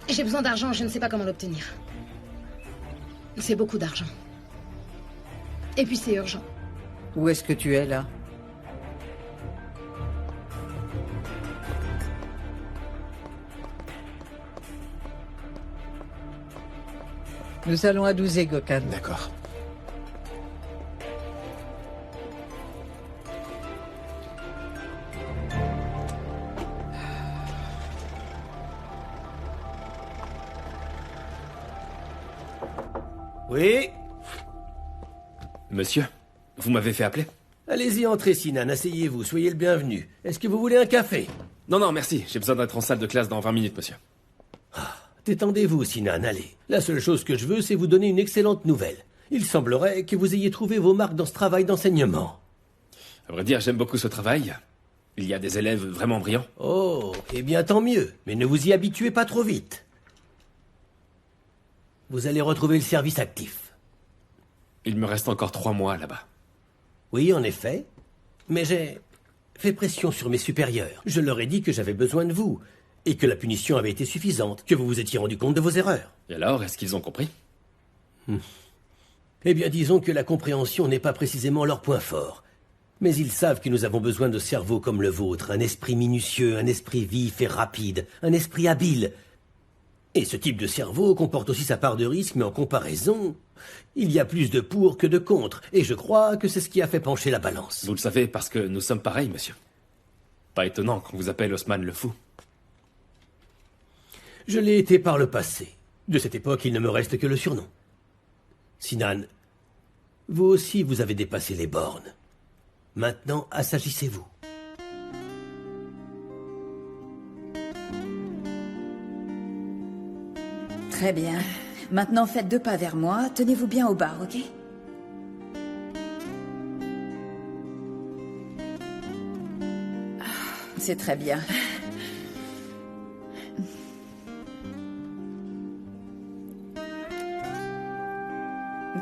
J'ai besoin d'argent, je ne sais pas comment l'obtenir. C'est beaucoup d'argent. Et puis c'est urgent. Où est-ce que tu es, là? Nous allons à Douzé, Gokhan. D'accord. Oui? Monsieur, vous m'avez fait appeler? Allez-y, entrez, Sinan, asseyez-vous, soyez le bienvenu. Est-ce que vous voulez un café? Non, non, merci. J'ai besoin d'être en salle de classe dans 20 minutes, monsieur. Détendez-vous, Sinan, allez. La seule chose que je veux, c'est vous donner une excellente nouvelle. Il semblerait que vous ayez trouvé vos marques dans ce travail d'enseignement. À vrai dire, j'aime beaucoup ce travail. Il y a des élèves vraiment brillants. Oh, eh bien tant mieux, mais ne vous y habituez pas trop vite. Vous allez retrouver le service actif. Il me reste encore 3 mois là-bas. Oui, en effet. Mais j'ai fait pression sur mes supérieurs. Je leur ai dit que j'avais besoin de vous, et que la punition avait été suffisante, que vous vous étiez rendu compte de vos erreurs. Et alors, est-ce qu'ils ont compris? Eh bien, disons que la compréhension n'est pas précisément leur point fort. Mais ils savent que nous avons besoin de cerveaux comme le vôtre, un esprit minutieux, un esprit vif et rapide, un esprit habile. Et ce type de cerveau comporte aussi sa part de risque, mais en comparaison, il y a plus de pour que de contre, et je crois que c'est ce qui a fait pencher la balance. Vous le savez parce que nous sommes pareils, monsieur. Pas étonnant qu'on vous appelle Osman le Fou. Je l'ai été par le passé. De cette époque, il ne me reste que le surnom. Sinan, vous aussi, vous avez dépassé les bornes. Maintenant, assagissez-vous. Très bien. Maintenant, faites 2 pas vers moi. Tenez-vous bien au bar, ok? C'est très bien.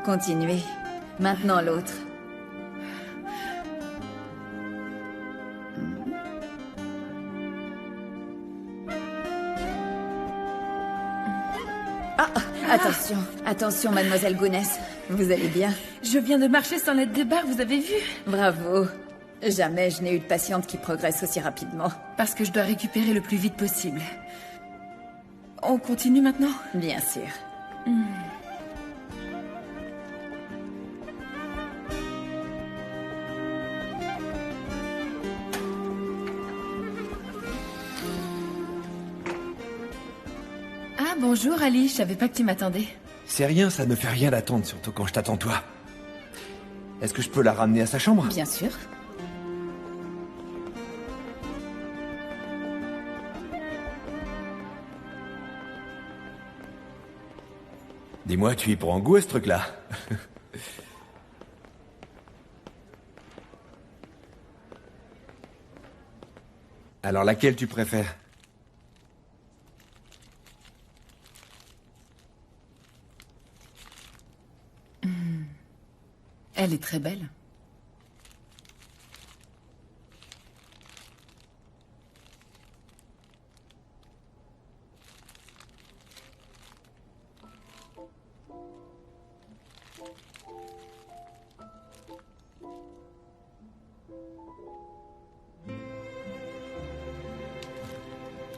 Continuez. Maintenant l'autre. Ah, attention, attention, mademoiselle Gounès. Vous allez bien? Je viens de marcher sans l'aide des barres, vous avez vu? Bravo. Jamais je n'ai eu de patiente qui progresse aussi rapidement. Parce que je dois récupérer le plus vite possible. On continue maintenant? Bien sûr. Ah, bonjour Ali, je savais pas que tu m'attendais. C'est rien, ça ne me fait rien d'attendre, surtout quand je t'attends toi. Est-ce que je peux la ramener à sa chambre? Bien sûr. Dis-moi, tu y prends goût à ce truc-là? Alors laquelle tu préfères? Elle est très belle.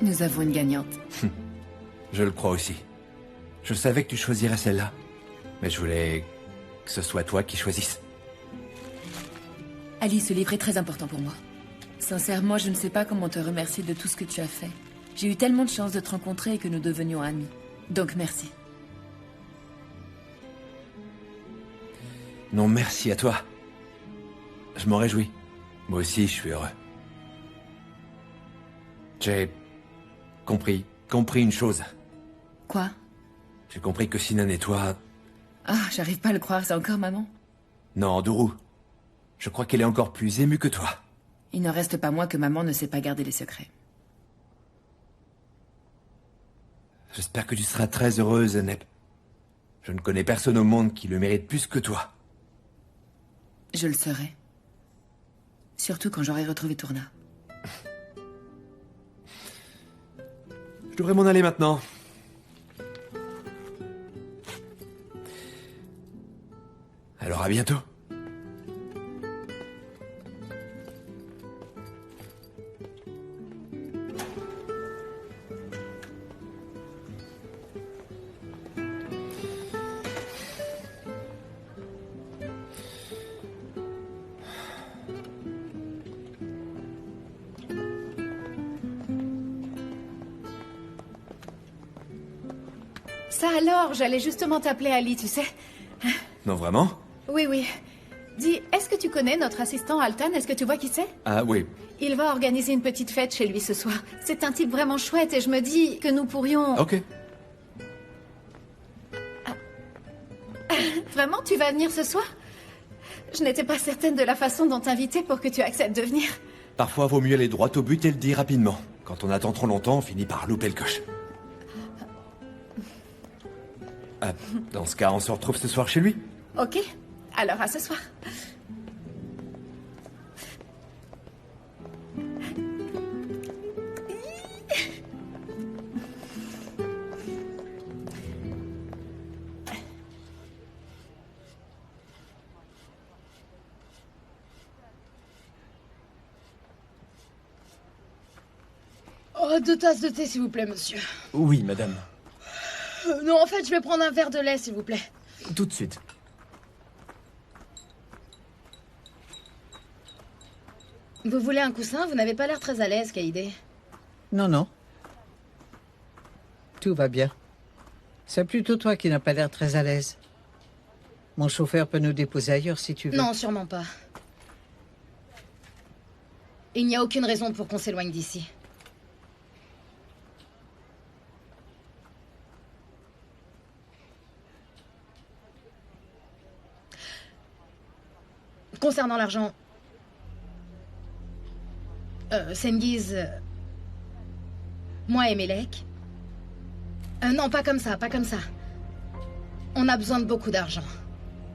Nous avons une gagnante. Je le crois aussi. Je savais que tu choisirais celle-là. Mais je voulais que ce soit toi qui choisisses. Ali, ce livre est très important pour moi. Sincèrement, je ne sais pas comment te remercier de tout ce que tu as fait. J'ai eu tellement de chance de te rencontrer et que nous devenions amis. Donc merci. Non, merci à toi. Je m'en réjouis. Moi aussi, je suis heureux. J'ai compris une chose. Quoi? J'ai compris que Sinan et toi... Ah, j'arrive pas à le croire, c'est encore maman. Non, Dourou. Je crois qu'elle est encore plus émue que toi. Il n'en reste pas moins que maman ne sait pas garder les secrets. J'espère que tu seras très heureuse, Zenep. Je ne connais personne au monde qui le mérite plus que toi. Je le serai. Surtout quand j'aurai retrouvé Tourna. Je devrais m'en aller maintenant. Alors à bientôt. Ça alors, j'allais justement t'appeler Ali, tu sais. Non, vraiment? Oui, oui. Dis, est-ce que tu connais notre assistant Altan? Est-ce que tu vois qui c'est? Ah oui. Il va organiser une petite fête chez lui ce soir. C'est un type vraiment chouette et je me dis que nous pourrions... Ok. Vraiment, tu vas venir ce soir? Je n'étais pas certaine de la façon dont t'inviter pour que tu acceptes de venir. Parfois, vaut mieux aller droit au but et le dire rapidement. Quand on attend trop longtemps, on finit par louper le coche. Ah, dans ce cas, on se retrouve ce soir chez lui. Ok, alors à ce soir. Oh, 2 tasses de thé, s'il vous plaît, monsieur. Oui, madame. Non, en fait, je vais prendre un verre de lait, s'il vous plaît. Tout de suite. Vous voulez un coussin? Vous n'avez pas l'air très à l'aise, Kaïdé. Non, non. Tout va bien. C'est plutôt toi qui n'as pas l'air très à l'aise. Mon chauffeur peut nous déposer ailleurs si tu veux. Non, sûrement pas. Il n'y a aucune raison pour qu'on s'éloigne d'ici. Concernant l'argent, Sengiz, moi et Melek. Non, pas comme ça, pas comme ça. On a besoin de beaucoup d'argent.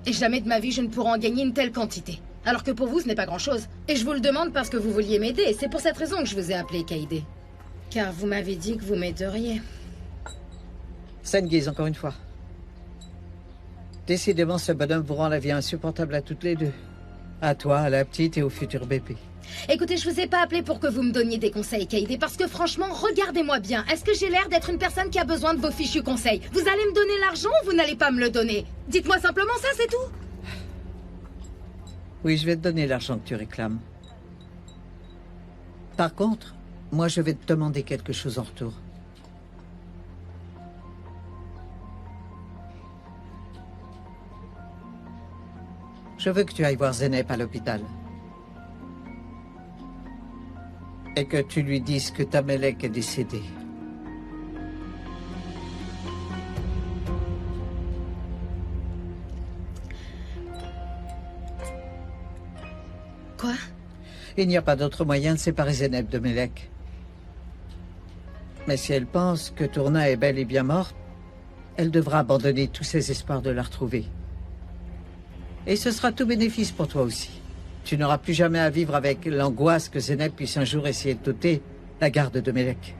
Et jamais de ma vie je ne pourrai en gagner une telle quantité. Alors que pour vous, ce n'est pas grand-chose. Et je vous le demande parce que vous vouliez m'aider. Et c'est pour cette raison que je vous ai appelé, Kaïdé. Car vous m'avez dit que vous m'aideriez. Sengiz, encore une fois. Décidément, ce bonhomme vous rend la vie insupportable à toutes les deux. À toi, à la petite et au futur bébé. Écoutez, je vous ai pas appelé pour que vous me donniez des conseils, Kaïdé, parce que franchement, regardez-moi bien. Est-ce que j'ai l'air d'être une personne qui a besoin de vos fichus conseils? Vous allez me donner l'argent ou vous n'allez pas me le donner? Dites-moi simplement ça, c'est tout. Oui, je vais te donner l'argent que tu réclames. Par contre, moi, je vais te demander quelque chose en retour. Je veux que tu ailles voir Zenep à l'hôpital. Et que tu lui dises que Tamelek est décédé. Quoi? Il n'y a pas d'autre moyen de séparer Zenep de Melek. Mais si elle pense que Tourna est bel et bien morte, elle devra abandonner tous ses espoirs de la retrouver. Et ce sera tout bénéfice pour toi aussi. Tu n'auras plus jamais à vivre avec l'angoisse que Zeynep puisse un jour essayer de t'ôter la garde de Melek.